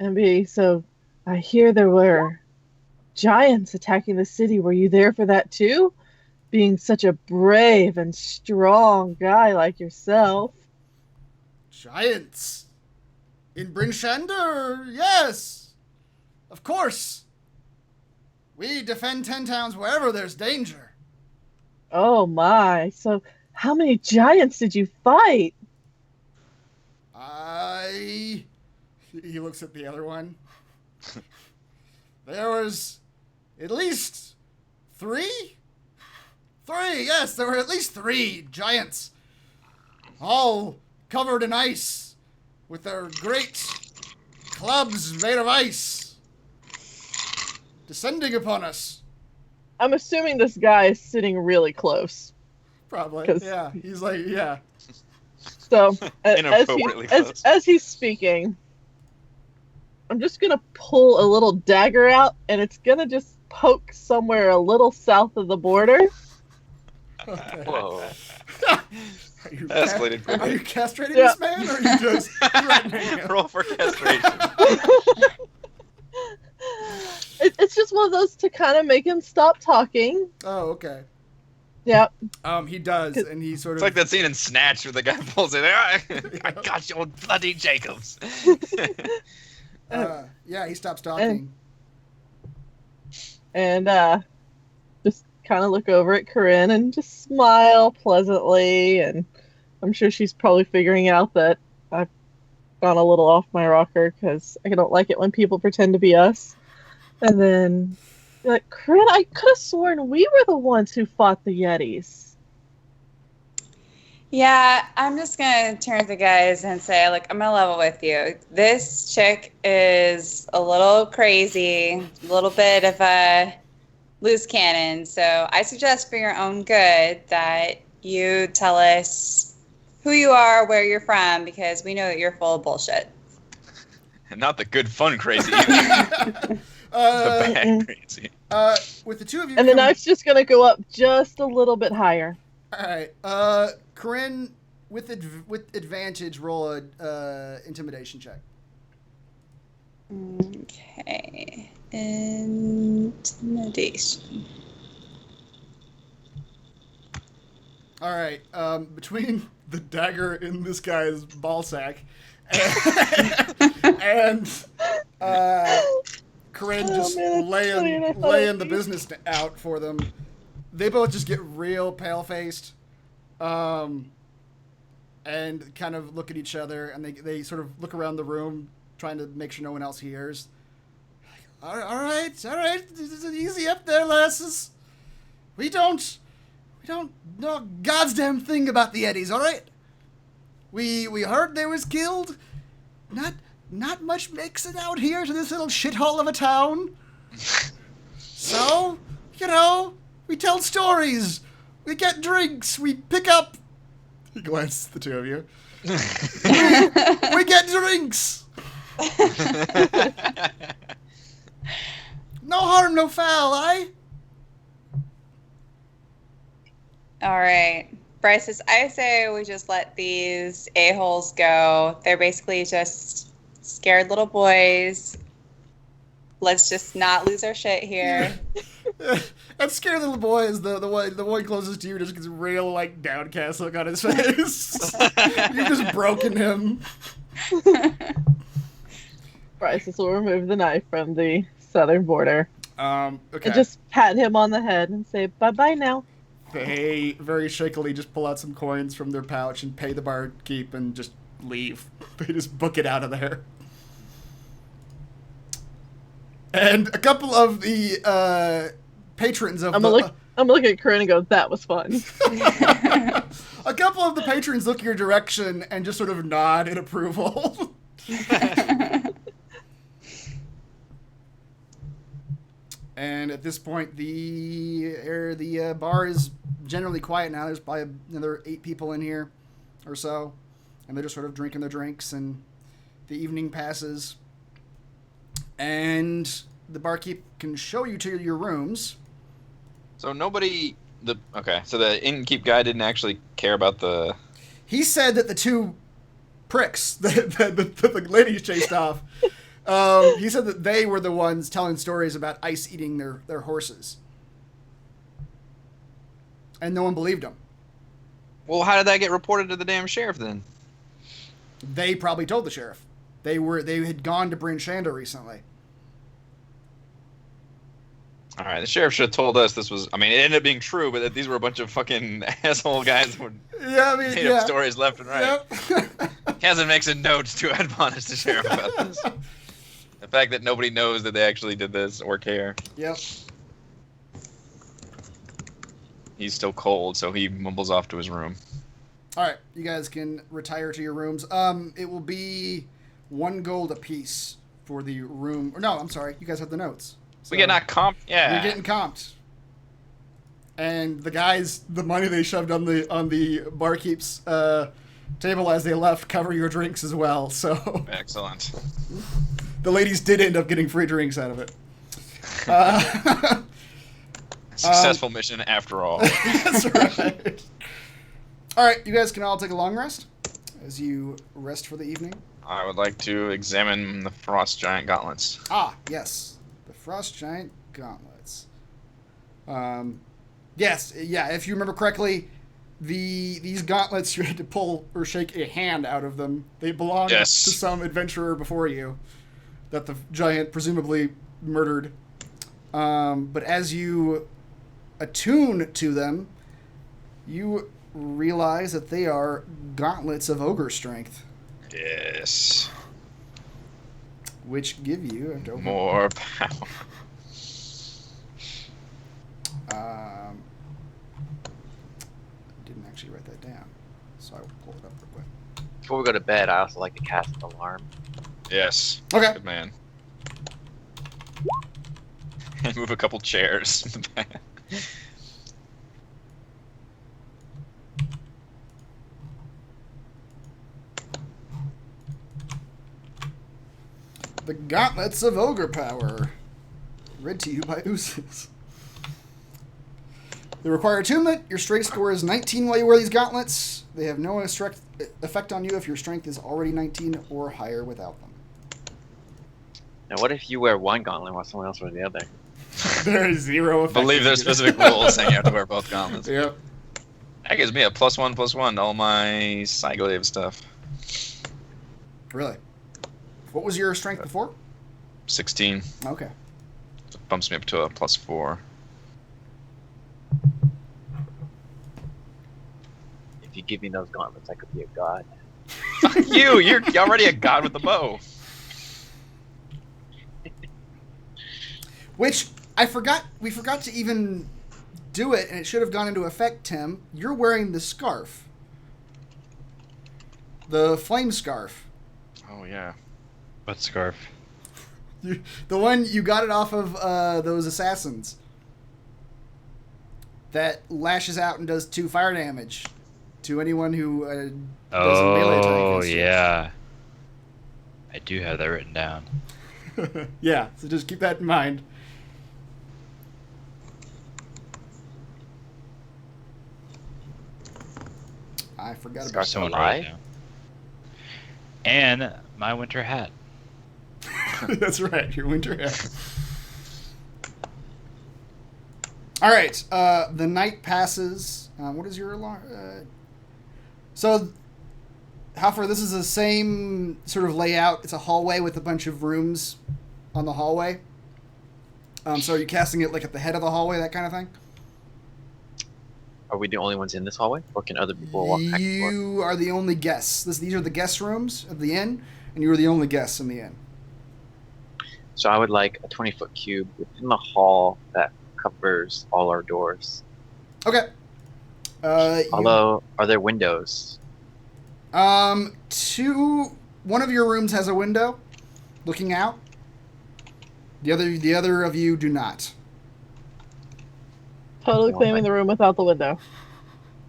and be, so I hear there were giants attacking the city. Were you there for that too? Being such a brave and strong guy like yourself. Giants. In Bryn Shander, yes. Of course. We defend 10 towns wherever there's danger. Oh my, so how many giants did you fight? He looks at the other one. There was at least 3? 3, yes, there were at least 3 giants. All covered in ice, with their great clubs made of ice, descending upon us. I'm assuming this guy is sitting really close. Probably, 'Cause- yeah. He's like, yeah. So, Inappropriately close. as he's speaking, I'm just going to pull a little dagger out, and it's going to just poke somewhere a little south of the border. Okay. Whoa. Are you, Escalated are quickly. you castrating Yeah. this man, or are you just threatening him? Roll for castration. It's just one of those to kind of make him stop talking. Oh, okay. Yep. He does, and he sort It's of... like that scene in Snatch where the guy pulls it. I got you, old bloody Jacobs. yeah, he stops talking. And just kind of look over at Corinne and just smile pleasantly. And I'm sure she's probably figuring out that I've gone a little off my rocker because I don't like it when people pretend to be us. And then, like, Corinne, I could have sworn we were the ones who fought the Yetis. Yeah, I'm just going to turn to the guys and say, like, I'm going to level with you. This chick is a little crazy, a little bit of a loose cannon. So I suggest for your own good that you tell us who you are, where you're from, because we know that you're full of bullshit. And not the good fun crazy either. The bad crazy. With the two of you... And the knife's just going to go up just a little bit higher. Alright, Corinne, with advantage, roll a intimidation check. Okay. Intimidation. Alright, between the dagger in this guy's ballsack and Corinne just laying the business out for them, they both just get real pale-faced, and kind of look at each other, and they sort of look around the room, trying to make sure no one else hears. All right, easy up there, lasses. We don't know a goddamn thing about the Eddies, all right? We heard they was killed. Not much makes it out here to this little shithole of a town. So, we tell stories. We get drinks. We pick up. He glances at the two of you. We get drinks. No harm, no foul, eh? All right. Bryce says, I say we just let these a-holes go. They're basically just scared little boys. Let's just not lose our shit here. That scared little boy is the one closest to you just gets a real like downcast look on his face. You've just broken him. Bryce will remove the knife from the southern border Okay. and just pat him on the head and say, bye-bye now. They very shakily just pull out some coins from their pouch and pay the barkeep and just leave. They just book it out of there. And a couple of the patrons of I'm gonna look at Corinne and go, that was fun. a couple of the patrons look your direction and just sort of nod in approval. And at this point, the bar is generally quiet now. There's probably another 8 people in here or so. And they're just sort of drinking their drinks, and the evening passes. And the barkeep can show you to your rooms. So so the innkeep guy didn't actually care about the... He said that the two pricks that the ladies chased off, he said that they were the ones telling stories about ice eating their horses. And no one believed them. Well, how did that get reported to the damn sheriff then? They probably told the sheriff. They had gone to Bryn Shander recently. All right, the sheriff should have told us this was... I mean, it ended up being true, but that these were a bunch of fucking asshole guys who made up stories left and right. Yep. Kazan makes a note to admonish the sheriff about this. The fact that nobody knows that they actually did this or care. Yep. He's still cold, so he mumbles off to his room. All right, you guys can retire to your rooms. It will be 1 gold apiece for the room. Or no, I'm sorry. You guys have the notes. So we get not comped. Yeah. You're getting comped. And the guys, the money they shoved on the barkeep's table as they left cover your drinks as well. So Excellent. the ladies did end up getting free drinks out of it. Successful mission after all. That's right. All right, you guys can all take a long rest as you rest for the evening. I would like to examine the frost giant gauntlets. Ah, yes. The Frost Giant Gauntlets. Yes, yeah, if you remember correctly, these gauntlets, you had to pull or shake a hand out of them. They belonged to some adventurer before you that the giant presumably murdered. But as you attune to them, you realize that they are gauntlets of ogre strength. Yes. Which give you more power. Didn't actually write that down, so I will pull it up real quick. Before we go to bed, I also like to cast an alarm. Yes. Okay. Good man. And move a couple chairs in the back. The Gauntlets of Ogre Power. Read to you by Oozes. They require attunement. Your strength score is 19 while you wear these gauntlets. They have no effect on you if your strength is already 19 or higher without them. Now, what if you wear one gauntlet while someone else wears the other? There is 0 effect. I believe there's specific rules saying you have to wear both gauntlets. Yep. That gives me a +1/+1 to all my Psyglaive stuff. Really? What was your strength before? 16. Okay. So it bumps me up to a +4. If you give me those gauntlets, I could be a god. Fuck you! You're already a god with a bow. Which we forgot to even do it, and it should have gone into effect, Tim. You're wearing the scarf. The flame scarf. Oh, yeah. What scarf? The one you got it off of those assassins that lashes out and does 2 fire damage to anyone who does a melee attack. Oh, against you. yeah. I do have that written down. Yeah, so just keep that in mind. I forgot about Someone Someone wrote it lie? down. And my winter hat. that. That's right, your winter hat. All right, the night passes. What is your alarm? So, Halford, this is the same sort of layout. It's a hallway with a bunch of rooms on the hallway. So are you casting it like at the head of the hallway, that kind of thing? Are we the only ones in this hallway, or can other people walk back and forth? You are the only guests. These are the guest rooms of the inn, and you are the only guests in the inn. So I would like a 20-foot cube within the hall that covers all our doors. Okay. Although, are there windows? One of your rooms has a window looking out. The other of you do not. Totally claiming the room without the window.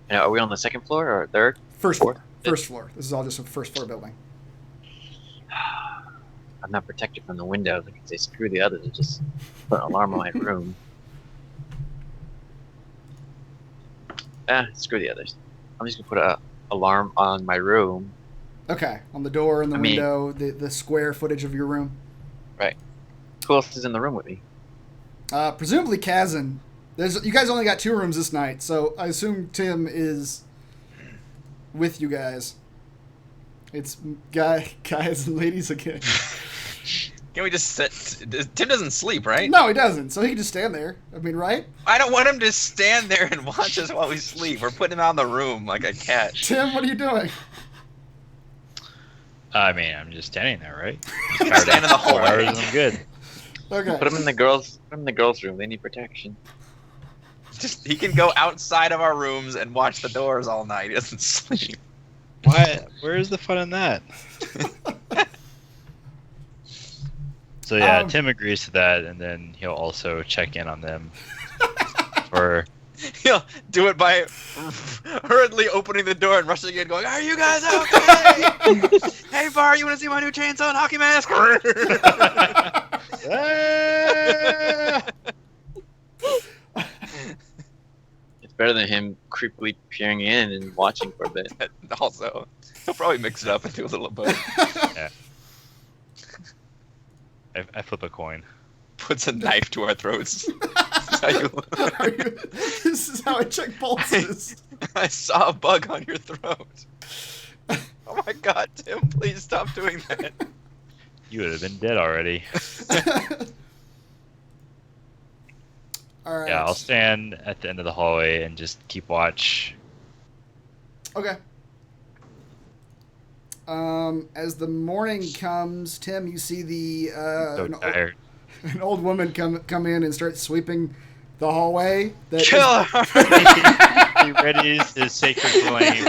And are we on the second floor or third? First Fourth? floor. First floor. This is all just a first floor building. I'm not protected from the windows. I can say screw the others and just put an alarm on my room. Screw the others. I'm just gonna put an alarm on my room. Okay, on the door and the I mean- window, the square footage of your room. Right. Who else is in the room with me? Presumably Kazan. You guys only got 2 rooms this night, so I assume Tim is with you guys. It's guys and ladies again. Can we just sit? Tim doesn't sleep, right? No, he doesn't, so he can just stand there. I mean, right? I don't want him to stand there and watch us while we sleep. We're putting him out in the room like a cat. Tim, what are you doing? I mean, I'm just standing there, right? Stand in the hallway. I'm good. Okay. Put them in the girls' room. They need protection. Just he can go outside of our rooms and watch the doors all night. He doesn't sleep. Why? Where's the fun in that? So yeah, Tim agrees to that, and then he'll also check in on them for. He'll do it by hurriedly opening the door and rushing in, going, "Are you guys okay? Hey, Bar, you want to see my new chainsaw and hockey mask?" It's better than him creepily peering in and watching for a bit. Also, he'll probably mix it up and do a little bit. Yeah. I flip a coin. Puts a knife to our throats. This is how I check pulses. I saw a bug on your throat. Oh my god, Tim, please stop doing that. You would have been dead already. All right. Yeah, I'll stand at the end of the hallway and just keep watch. Okay. As the morning comes, Tim, you see So tired. an old woman come in and start sweeping the hallway. Kill her! He readies his sacred flame.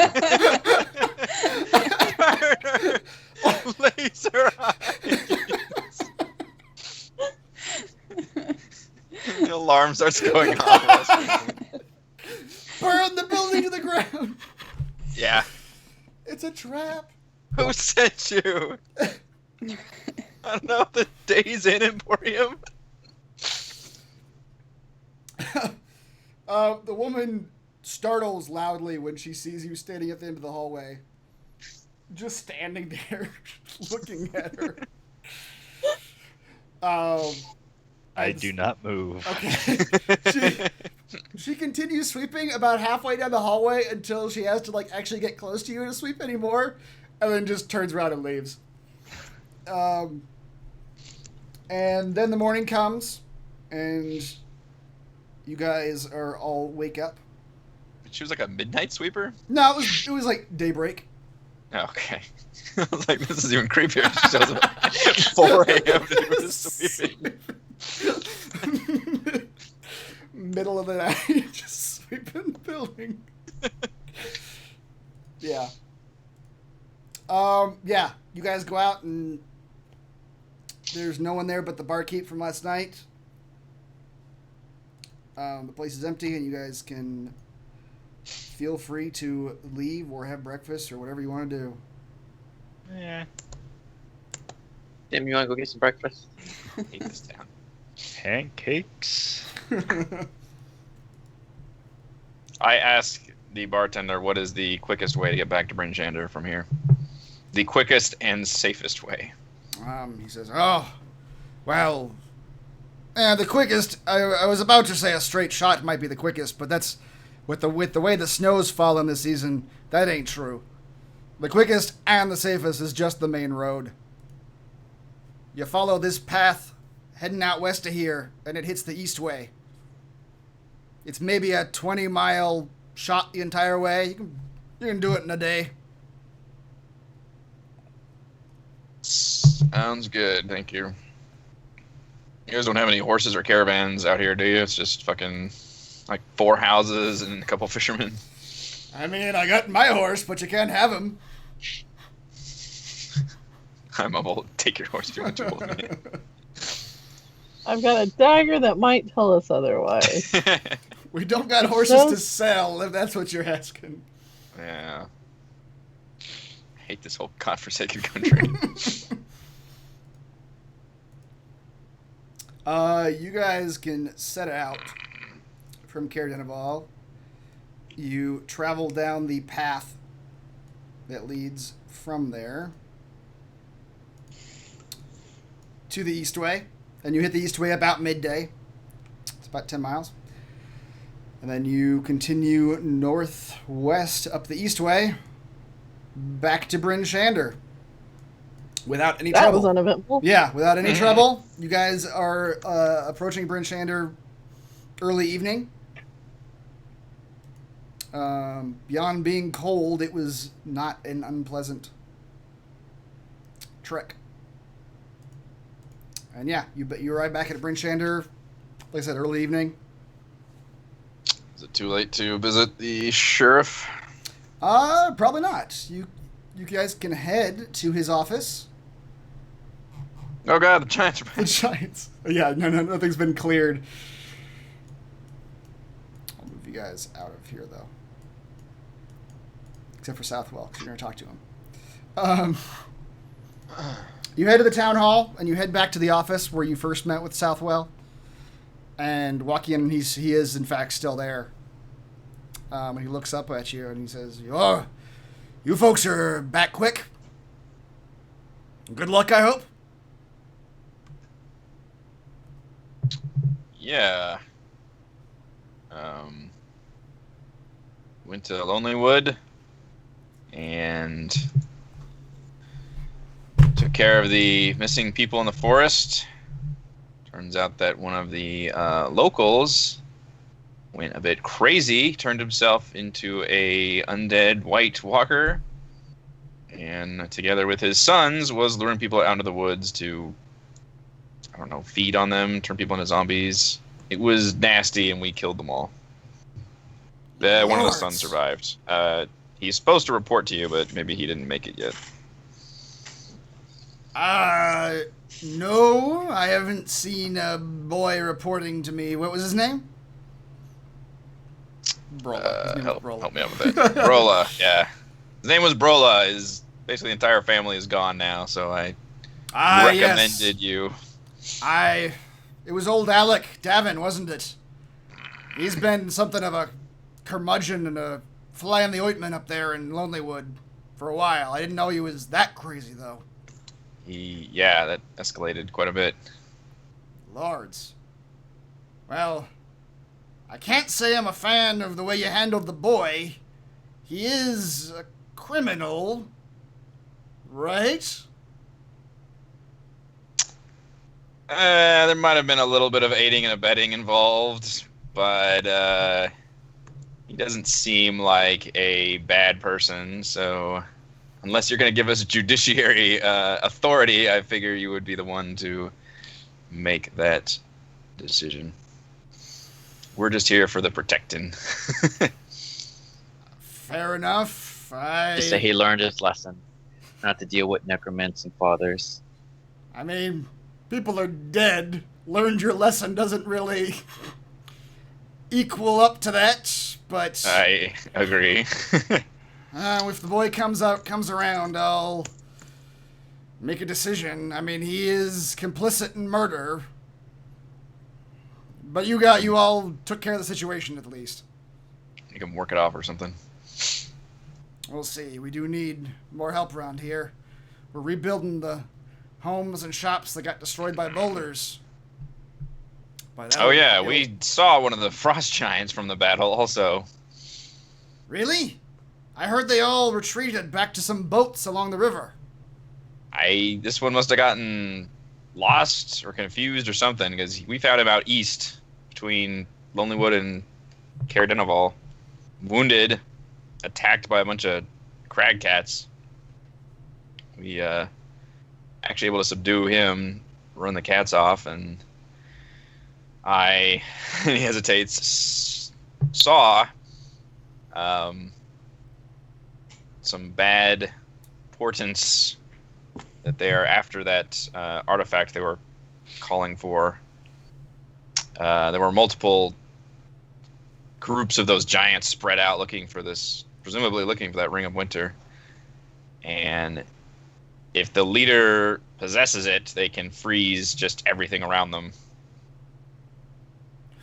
Murder! Laser eyes! The alarm starts going off. Burn the building to the ground. Yeah. It's a trap. Who sent you? I don't know, the Days Inn Emporium? The woman startles loudly when she sees you standing at the end of the hallway. Just standing there, looking at her. I do not move. Okay. She continues sweeping about halfway down the hallway until she has to like actually get close to you to sweep anymore, and then just turns around and leaves. And then the morning comes, and you guys are all wake up. She was like a midnight sweeper? No, it was like daybreak. Oh, okay. I was like, this is even creepier. She shows up at 4 a.m. to do the sweeping. Middle of the night, just sweeping the building. Yeah. Yeah, you guys go out and there's no one there but the barkeep from last night. The place is empty, and you guys can feel free to leave or have breakfast or whatever you want to do. Yeah. Tim, you want to go get some breakfast? Take this down. Pancakes. I ask the bartender, what is the quickest way to get back to Bryn Shander from here? The quickest and safest way. He says, "Oh, well, the quickest. I was about to say a straight shot might be the quickest, but that's with the way the snow's fallen this season. That ain't true. The quickest and the safest is just the main road. You follow this path, heading out west of here, and it hits the east way. It's maybe a 20-mile shot the entire way. You can do it in a day." Sounds good, thank you. You guys don't have any horses or caravans out here, do you? It's just fucking like 4 houses and a couple fishermen. I mean, I got my horse, but you can't have him. I'm old. Take your horse if you want to hold me. I've got a dagger that might tell us otherwise. We don't got horses to sell, if that's what you're asking. Yeah. I hate this whole godforsaken country. You guys can set out from Caer-Dineval. You travel down the path that leads from there to the Eastway, and you hit the Eastway about midday. It's about 10 miles. And then you continue northwest up the Eastway back to Bryn Shander without any trouble. That was uneventful. Yeah, without any trouble. You guys are approaching Bryn Shander early evening. Beyond being cold, it was not an unpleasant trek. And yeah, you arrive back at Bryn Shander, like I said, early evening. Is it too late to visit the sheriff? Probably not. You guys can head to his office. Oh god, the Giants are The back. Giants. Yeah, no, nothing's been cleared. I'll move you guys out of here, though. Except for Southwell, because you're going to talk to him. You head to the town hall, and you head back to the office where you first met with Southwell. And walk in, and he is, in fact, still there. And he looks up at you, and he says, "Oh, you folks are back quick. Good luck, I hope." Yeah. Went to Lonelywood and took care of the missing people in the forest. Turns out that one of the locals went a bit crazy, turned himself into a undead white walker, and together with his sons was luring people out into the woods to, I don't know, feed on them, turn people into zombies. It was nasty, and we killed them all. One of the sons survived. He's supposed to report to you, but maybe he didn't make it yet. No, I haven't seen a boy reporting to me. What was his name? Brola. His name was Brola. Help me out with that. Brola, yeah. His name was Brola. Basically the entire family is gone now, so I recommended you. It was old Alec Davin, wasn't it? He's been something of a curmudgeon and a fly in the ointment up there in Lonelywood for a while. I didn't know he was that crazy, though. That escalated quite a bit. Lords. Well, I can't say I'm a fan of the way you handled the boy. He is a criminal, right? There might have been a little bit of aiding and abetting involved, but he doesn't seem like a bad person, so unless you're going to give us judiciary authority, I figure you would be the one to make that decision. We're just here for the protecting. Fair enough. Just say he learned his lesson, not to deal with necromants and fathers. I mean, people are dead. Learned your lesson doesn't really equal up to that, but I agree. if the boy comes around, I'll make a decision. I mean, he is complicit in murder, but you all took care of the situation at least. You can work it off or something. We'll see. We do need more help around here. We're rebuilding the homes and shops that got destroyed by boulders. Oh yeah, we saw one of the frost giants from the battle also. Really? I heard they all retreated back to some boats along the river. This one must have gotten lost or confused or something, because we found him out east between Lonelywood and Caer-Dineval, wounded, attacked by a bunch of crag cats. We actually able to subdue him, run the cats off, and he hesitates, saw some bad portents that they are after that artifact they were calling for. There were multiple groups of those giants spread out looking for this, presumably looking for that Ring of Winter. And if the leader possesses it, they can freeze just everything around them.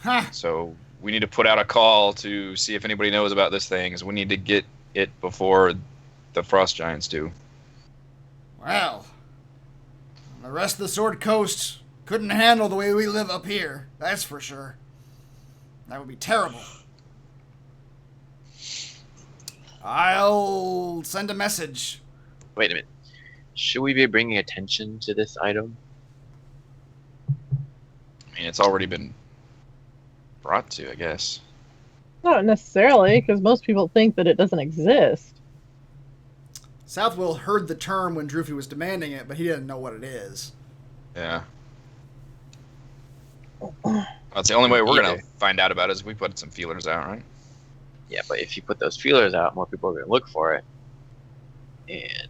Huh. So we need to put out a call to see if anybody knows about this thing, because we need to get it before the frost giants do. Well, the rest of the Sword Coast couldn't handle the way we live up here, that's for sure. That would be terrible. I'll send a message. Wait a minute. Should we be bringing attention to this item? I mean, it's already been brought to, I guess. Not necessarily, because most people think that it doesn't exist. Southwell heard the term when Droofy was demanding it, but he didn't know what it is. Yeah. That's the only way we're going to find out about it, is if we put some feelers out, right? Yeah, but if you put those feelers out, more people are going to look for it and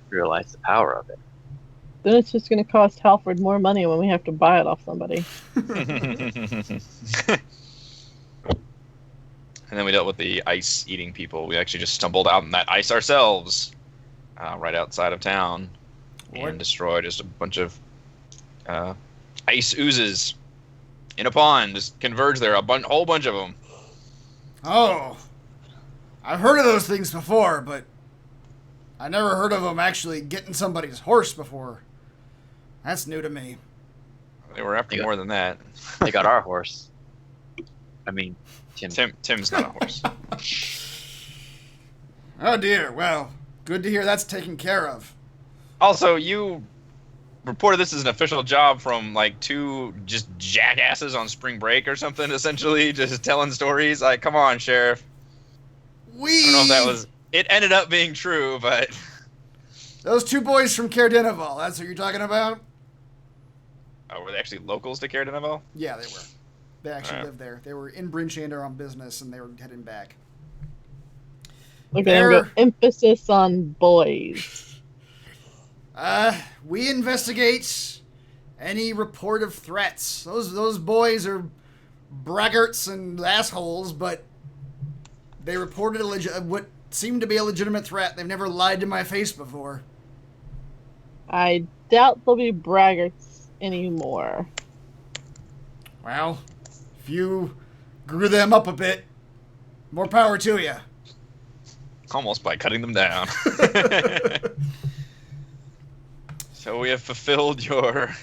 realize the power of it. Then it's just going to cost Halford more money when we have to buy it off somebody. And then we dealt with the ice-eating people. We actually just stumbled out in that ice ourselves, right outside of town, and destroyed just a bunch of ice oozes in a pond. Just converged there, whole bunch of them. Oh, I've heard of those things before, but I never heard of them actually getting somebody's horse before. That's new to me. They were after more than that. They got our horse. I mean, Tim's not a horse. Oh dear, well, good to hear that's taken care of. Also, you reported this as an official job from, like, two just jackasses on spring break or something, essentially, just telling stories. Like, come on, Sheriff. I don't know if that was... It ended up being true, but... Those two boys from Caer-Dineval, that's what you're talking about? Oh, were they actually locals to Caer-Dineval? Yeah, they were. They actually lived there. They were in Bryn Shander on business, and they were heading back. Look at them go. Emphasis on boys. We investigate any report of threats. Those boys are braggarts and assholes, but they reported what seemed to be a legitimate threat. They've never lied to my face before. I doubt they'll be braggarts anymore. Well, if you grew them up a bit, more power to you. Almost by cutting them down. So we have fulfilled your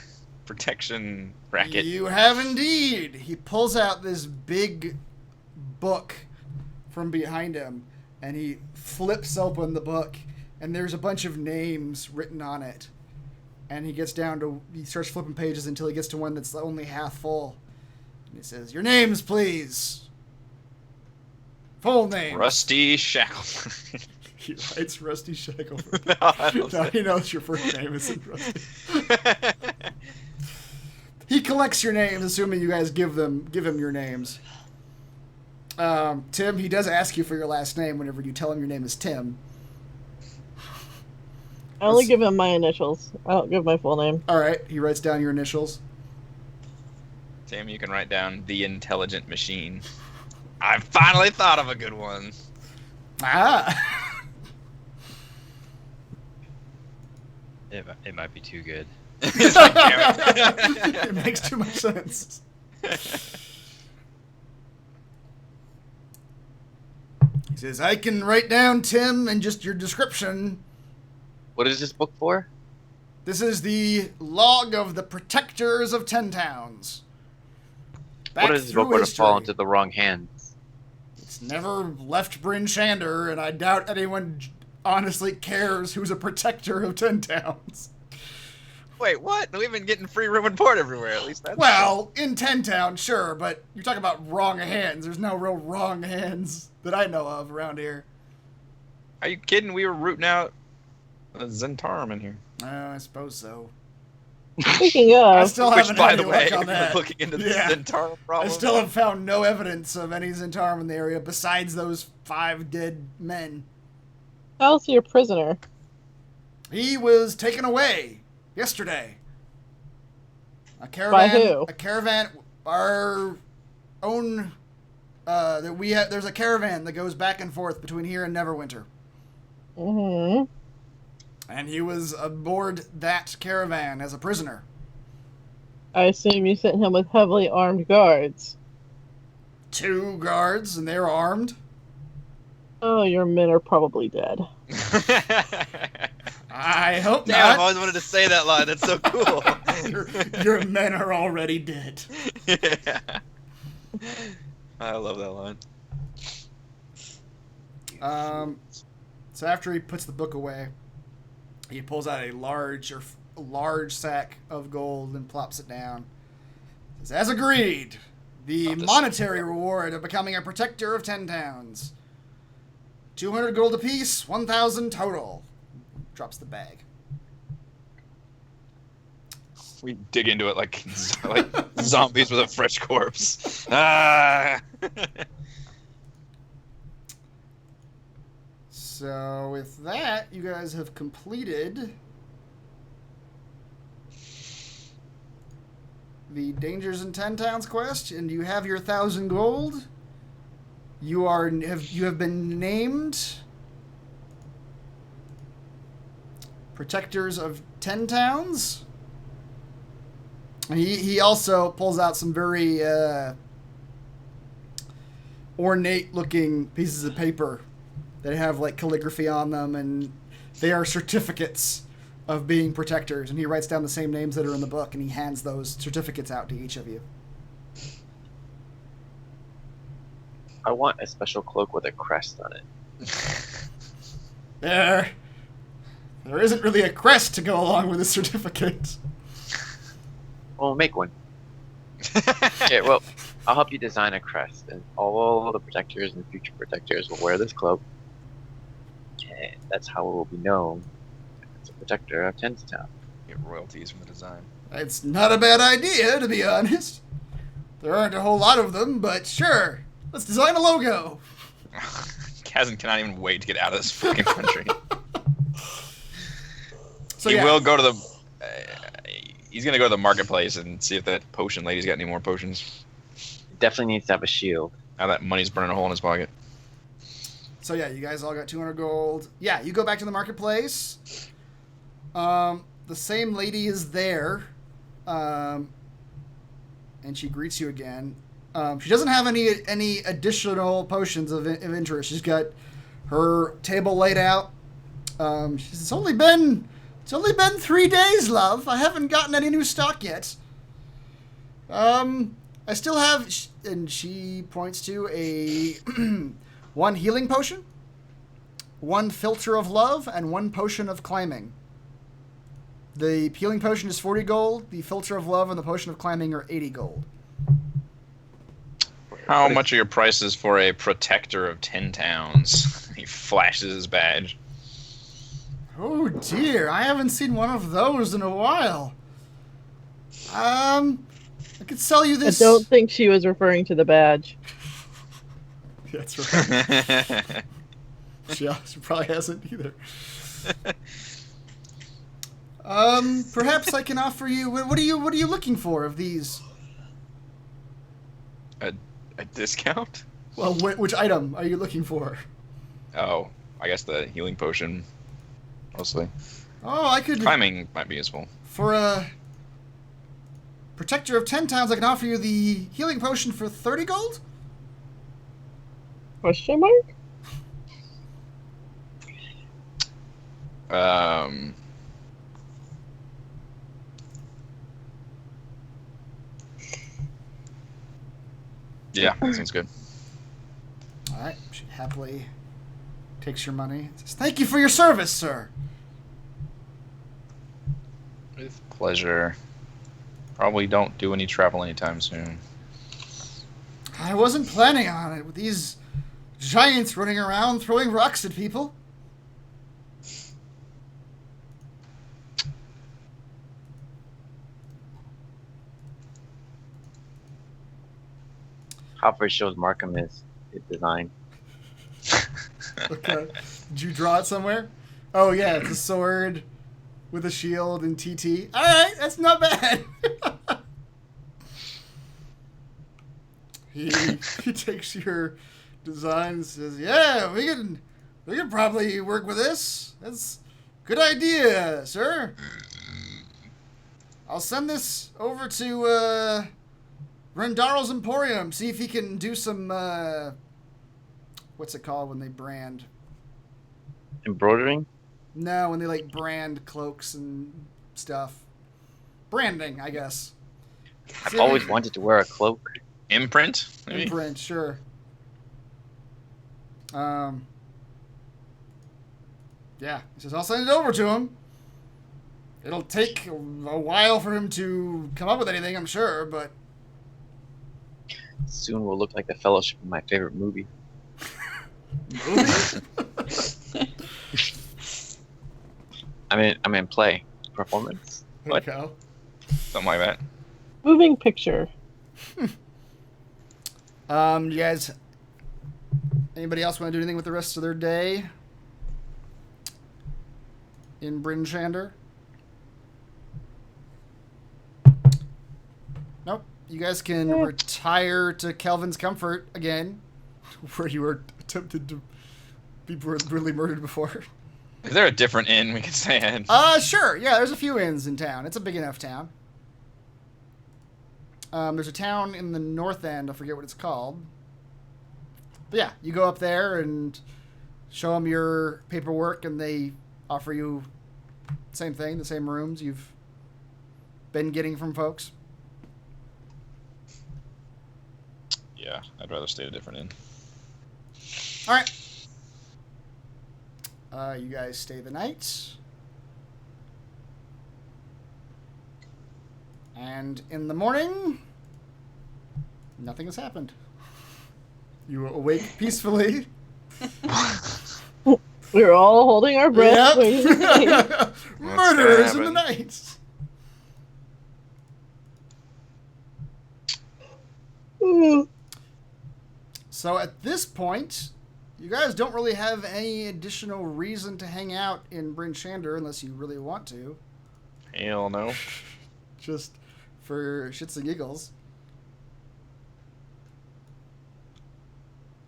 protection bracket. You have indeed. He pulls out this big book from behind him, and he flips open the book, and there's a bunch of names written on it. And he starts flipping pages until he gets to one that's only half full. And he says, "Your names, please." Full name. Rusty Shackleton. He writes Rusty Shackleton. No, I don't No, he knows your first name isn't Rusty. He collects your names, assuming you guys give him your names. Tim, he does ask you for your last name whenever you tell him your name is Tim. I only give him my initials. I don't give my full name. All right, he writes down your initials. Tim, you can write down the intelligent machine. I finally thought of a good one. Ah. It might be too good. It makes too much sense. He says, I can write down, Tim, and just your description. What is this book for? This is the log of the Protectors of 10 Towns. What is this book going to fall into the wrong hands? It's never left Bryn Shander, and I doubt anyone honestly cares who's a protector of 10 Towns. Wait, what? We've been getting free room and board everywhere. At least that's Well, in 10 Town, sure, but you're talking about wrong hands. There's no real wrong hands that I know of around here. Are you kidding? We were rooting out Zentarum in here. I suppose so. Speaking I of, still Which, haven't by had the any way, luck on that. looking into the Yeah. Zentarum problem. I still have found no evidence of any Zentarum in the area besides those 5 dead men. how's your prisoner? He was taken away yesterday. A caravan. By who? A caravan. Our own. That we have. There's a caravan that goes back and forth between here and Neverwinter, Mm-hmm. and he was aboard that caravan as a prisoner. I assume you sent him with heavily armed guards. 2 guards, and they're armed. Oh, your men are probably dead. I hope Damn, I've not. always wanted to say that line. That's so cool. Your men are already dead. Yeah. I love that line. So after he puts the book away, he pulls out a large sack of gold and plops it down. Says, as agreed, the monetary reward of becoming a protector of 10 towns. 200 gold apiece, 1,000 total. Drops the bag. We dig into it like zombies with a fresh corpse. Ah! So with that, you guys have completed the Dangers in 10 Towns quest, and you have your 1,000 gold. You have been named Protectors of 10 Towns. And he also pulls out some very ornate-looking pieces of paper that have like calligraphy on them, and they are certificates of being protectors. And he writes down the same names that are in the book, and he hands those certificates out to each of you. I want a special cloak with a crest on it. There isn't really a crest to go along with the certificate. Well, make one. Okay, well, I'll help you design a crest, and all the protectors and future protectors will wear this cloak. And that's how it will be known as a protector of Tenstown. Get royalties from the design. It's not a bad idea, to be honest. There aren't a whole lot of them, but sure. Let's design a logo. Kazan cannot even wait to get out of this fucking country. So he yeah. will go to the. He's gonna go to the marketplace and see if that potion lady's got any more potions. Definitely needs to have a shield. Now that money's burning a hole in his pocket. So yeah, you guys all got 200 gold. Yeah, you go back to the marketplace. The same lady is there, and she greets you again. She doesn't have any additional potions of interest. She's got her table laid out. She says, It's only been 3 days, love. I haven't gotten any new stock yet. I still have, and she points to a 1 healing potion, 1 filter of love, and 1 potion of climbing. The healing potion is 40 gold. The filter of love and the potion of climbing are 80 gold. How much are your prices for a protector of 10 towns? He flashes his badge. Oh dear, I haven't seen one of those in a while. I could sell you this. I don't think she was referring to the badge. That's right. She probably hasn't either. Perhaps I can offer you. What are you looking for of these? A discount? Well, which item are you looking for? Oh, I guess the healing potion, mostly. Oh, I could... Climbing might be useful. For a protector of 10 times, I can offer you the healing potion for 30 gold? Question mark? Yeah, sounds good. All right. She happily takes your money. Says, "Thank you for your service, sir." With pleasure. Probably don't do any travel anytime soon. I wasn't planning on it with these giants running around throwing rocks at people. Hopper shows Markham his design. Okay. Did you draw it somewhere? Oh, yeah, it's a sword with a shield and TT. All right, that's not bad. He takes your design and says, "Yeah, we can probably work with this. That's a good idea, sir. I'll send this over to Rendarl's Emporium. See if he can do some what's it called when they brand? Embroidering? No, when they like brand cloaks and stuff. Branding, I guess. I've always wanted to wear a cloak. Imprint? Maybe? Imprint, sure. Yeah, he says, I'll send it over to him. It'll take a while for him to come up with anything, I'm sure, but... Soon we'll look like the Fellowship in my favorite movie. Movie? I mean play. Performance. What? Okay. Something like that. Moving picture. You guys... Anybody else want to do anything with the rest of their day? In Bryn Shander? Nope. You guys can retire to Kelvin's Comfort again, where you were attempted to be brutally murdered before. Is there a different inn we can stay at? Sure. Yeah, there's a few inns in town. It's a big enough town. There's a town in the north end. I forget what it's called. But yeah, you go up there and show them your paperwork, and they offer you same thing, the same rooms you've been getting from folks. Yeah, I'd rather stay at a different inn. All right. You guys stay the night. And in the morning, nothing has happened. You awake peacefully. We were all holding our breath. Yep. Murderers in the night. So at this point, you guys don't really have any additional reason to hang out in Bryn Shander unless you really want to. Hell no. Just for shits and giggles.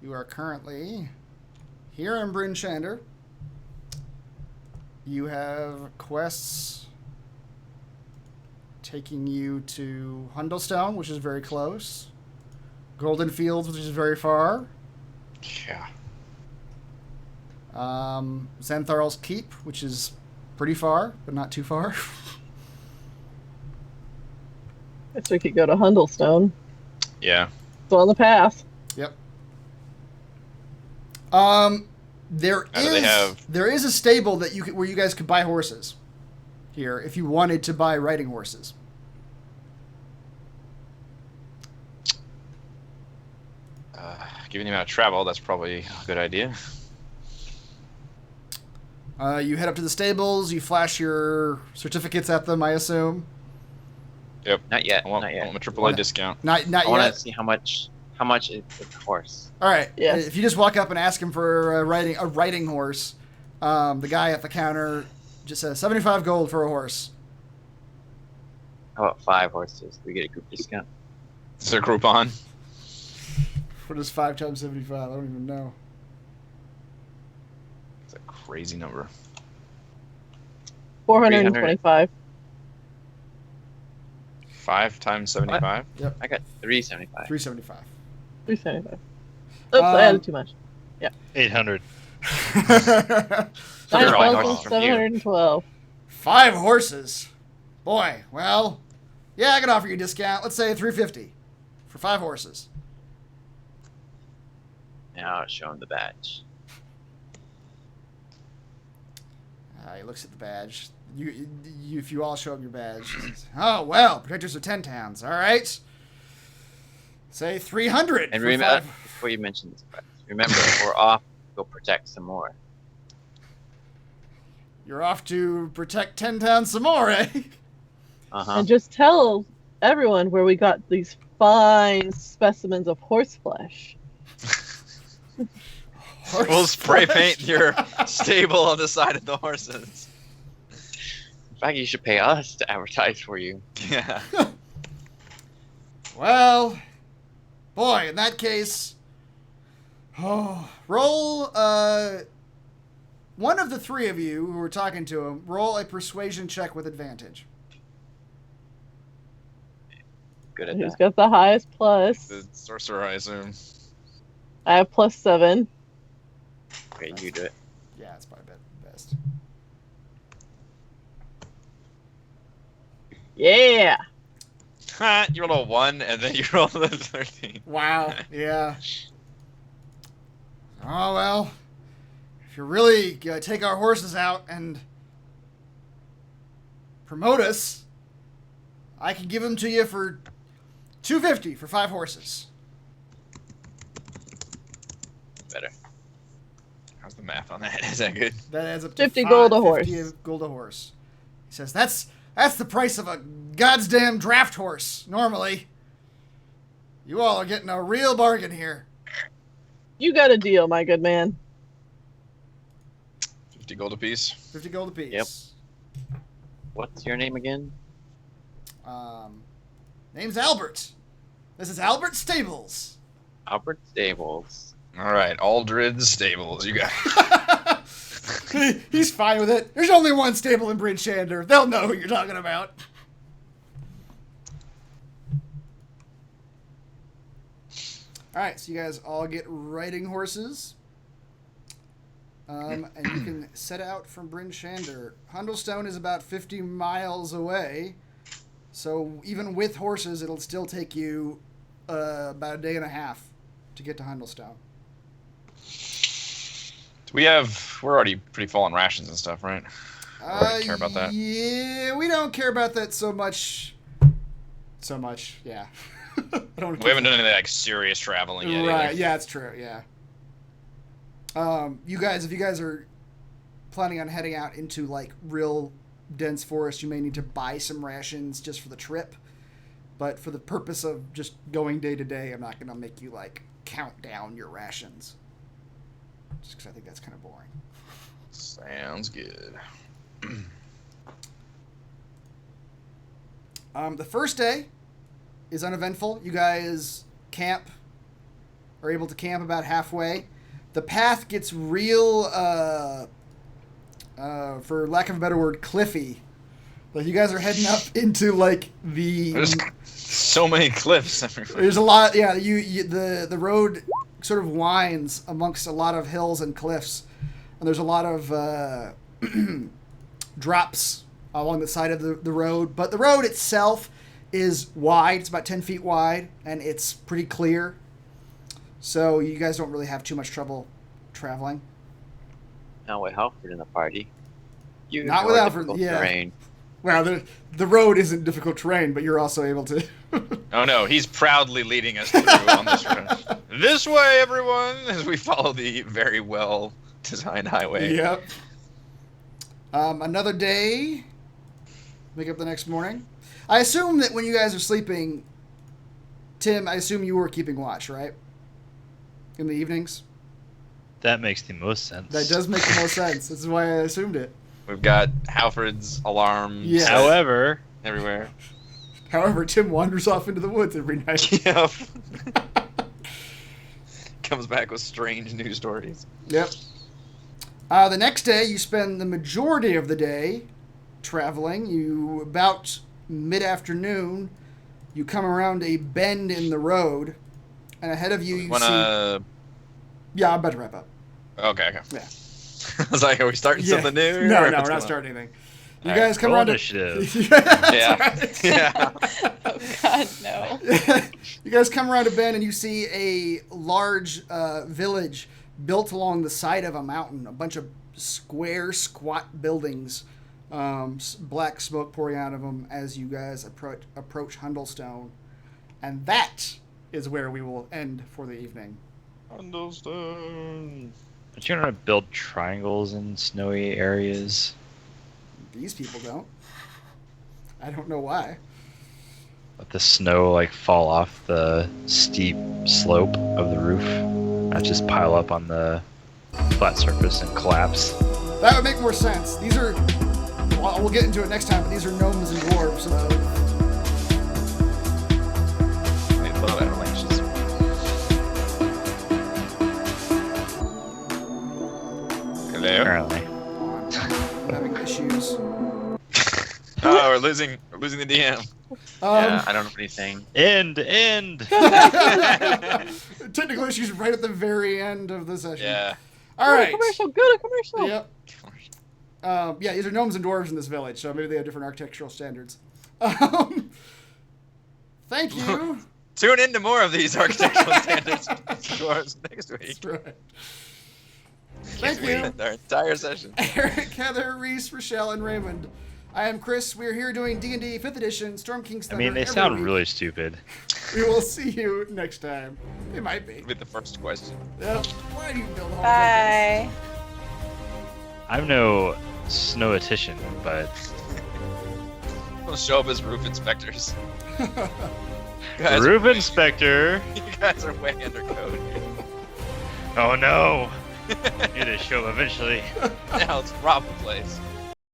You are currently here in Bryn Shander. You have quests taking you to Hundlestone, which is very close. Golden Fields, which is very far. Yeah. Xantharl's Keep, which is pretty far, but not too far. Guess we could go to Hundlestone. Yeah. It's on the path. Yep. There is a stable that where you guys could buy horses here if you wanted to buy riding horses. Given the amount of travel, that's probably a good idea. You head up to the stables. You flash your certificates at them, I assume. Yep. Not yet. I want Not yet. my AAA discount. Not I yet. want to see how much is the horse. All right. Yes. If you just walk up and ask him for a riding horse, the guy at the counter just says 75 gold for a horse. How about 5 horses? We get a group discount. Is there a Groupon? What is 5 times 75? I don't even know. It's a crazy number. 425. 5 times 75? I got 375. 375. 375. Oops, I added too much. 800. 9,712. 5 horses. Boy, well, yeah, I can offer you a discount. Let's say 350 for 5 horses. Now I'll show him the badge. He looks at the badge. If you all show him your badge. Oh, well, protectors of 10 towns. All right. Say 300. And for remember, 5. before you mention this, remember, we're off. Go protect some more. You're off to protect 10 towns some more, eh? Uh-huh. And just tell everyone where we got these fine specimens of horse flesh. We'll spray paint your stable on the side of the horses. In fact, you should pay us to advertise for you. Yeah. Well, boy, in that case, roll, one of the 3 of you who were talking to him, roll a persuasion check with advantage. Good at Who's that. got the highest plus? The sorcerer, I assume. I have +7. Okay, you do it. Yeah, it's probably best. Yeah. You roll a 1 and then you roll a 13. Wow, yeah. Oh, well, if you're really going to take our horses out and promote us, I can give them to you for $250 for 5 horses. Better. How's the math on that? Is that good? That adds up to 50 gold a horse. 50 gold a horse. He says, that's the price of a goddamn draft horse, normally. You all are getting a real bargain here. You got a deal, my good man. 50 gold apiece. 50 gold apiece. Yep. What's your name again? Name's Albert. This is Albert Stables. Albert Stables. All right, Aldred's stables. You got it. He's fine with it. There's only one stable in Bryn Shander. They'll know who you're talking about. Alright, so you guys all get riding horses. And you can set out from Bryn Shander. Hundlestone is about 50 miles away. So even with horses, it'll still take you about a day and a half to get to Hundlestone. We're already pretty full on rations and stuff, right? I don't care about that. Yeah, we don't care about that so much. Yeah. I don't We haven't done any like serious traveling yet. Right, Either. yeah, it's true, yeah. You guys, if you guys are planning on heading out into like real dense forest, you may need to buy some rations just for the trip. But for the purpose of just going day to day, I'm not going to make you like count down your rations. Just because I think that's kind of boring. Sounds good. The first day is uneventful. You guys are able to camp about halfway. The path gets real, for lack of a better word, cliffy. Like you guys are heading up into like There's so many cliffs everywhere. There's a lot, yeah. The road sort of winds amongst a lot of hills and cliffs, and there's a lot of drops along the side of the road. But the road itself is wide. It's about 10 feet wide, and it's pretty clear. So you guys don't really have too much trouble traveling. Not with Halford in the party. You Not enjoy with Alfred, difficult yeah. terrain. Well, the road isn't difficult terrain, but you're also able to. Oh no, he's proudly leading us through on this road. This way, everyone, as we follow the very well designed highway. Yep. Another day. Wake up the next morning. I assume that when you guys are sleeping, Tim, I assume you were keeping watch, right? In the evenings? That makes the most sense. That does make the most sense. This is why I assumed it. We've got Halford's alarms Yeah. However, everywhere. However, Tim wanders off into the woods every night. Yep. comes back with strange news stories. Yep. The next day, you spend the majority of the day traveling. You, about mid-afternoon, you come around a bend in the road, and ahead of you, see... Yeah, I'm about to wrap up. Okay. Yeah. I was like, are we starting something new? No, we're not starting anything. You guys come around initiative. Yeah. Oh God, no. You guys come around a bend and you see a large village built along the side of a mountain. A bunch of square, squat buildings, black smoke pouring out of them as you guys approach Hundlestone. And that is where we will end for the evening. Hundlestone. Aren't you gonna build triangles in snowy areas? These people don't. I don't know why. Let the snow like fall off the steep slope of the roof, not just pile up on the flat surface and collapse. That would make more sense. These are... Well, we'll get into it next time, but these are gnomes and dwarves. Hello. Apparently. I'm having issues. Oh, we're losing the DM. Yeah, I don't know anything. End. Technical issues right at the very end of the session. Yeah. All right. Commercial, go to commercial. Yep. Yeah, these are gnomes and dwarves in this village, so maybe they have different architectural standards. Thank you. Tune into more of these architectural standards dwarves next week. That's right. Can't Thank you. wait our entire session. Eric, Heather, Reese, Rochelle, and Raymond. I am Chris. We're here doing D&D 5th Edition, Storm King's I Thunder. mean, they every sound week. really stupid. We will see you next time. They might be. With the first question. Yep. Why do you build homes Bye. I'm no snowetician, but We'll show up as roof inspectors. like this? You guys roof are way- inspector. You guys are way under code. Oh no! Need to show up eventually. Now let's rob the place.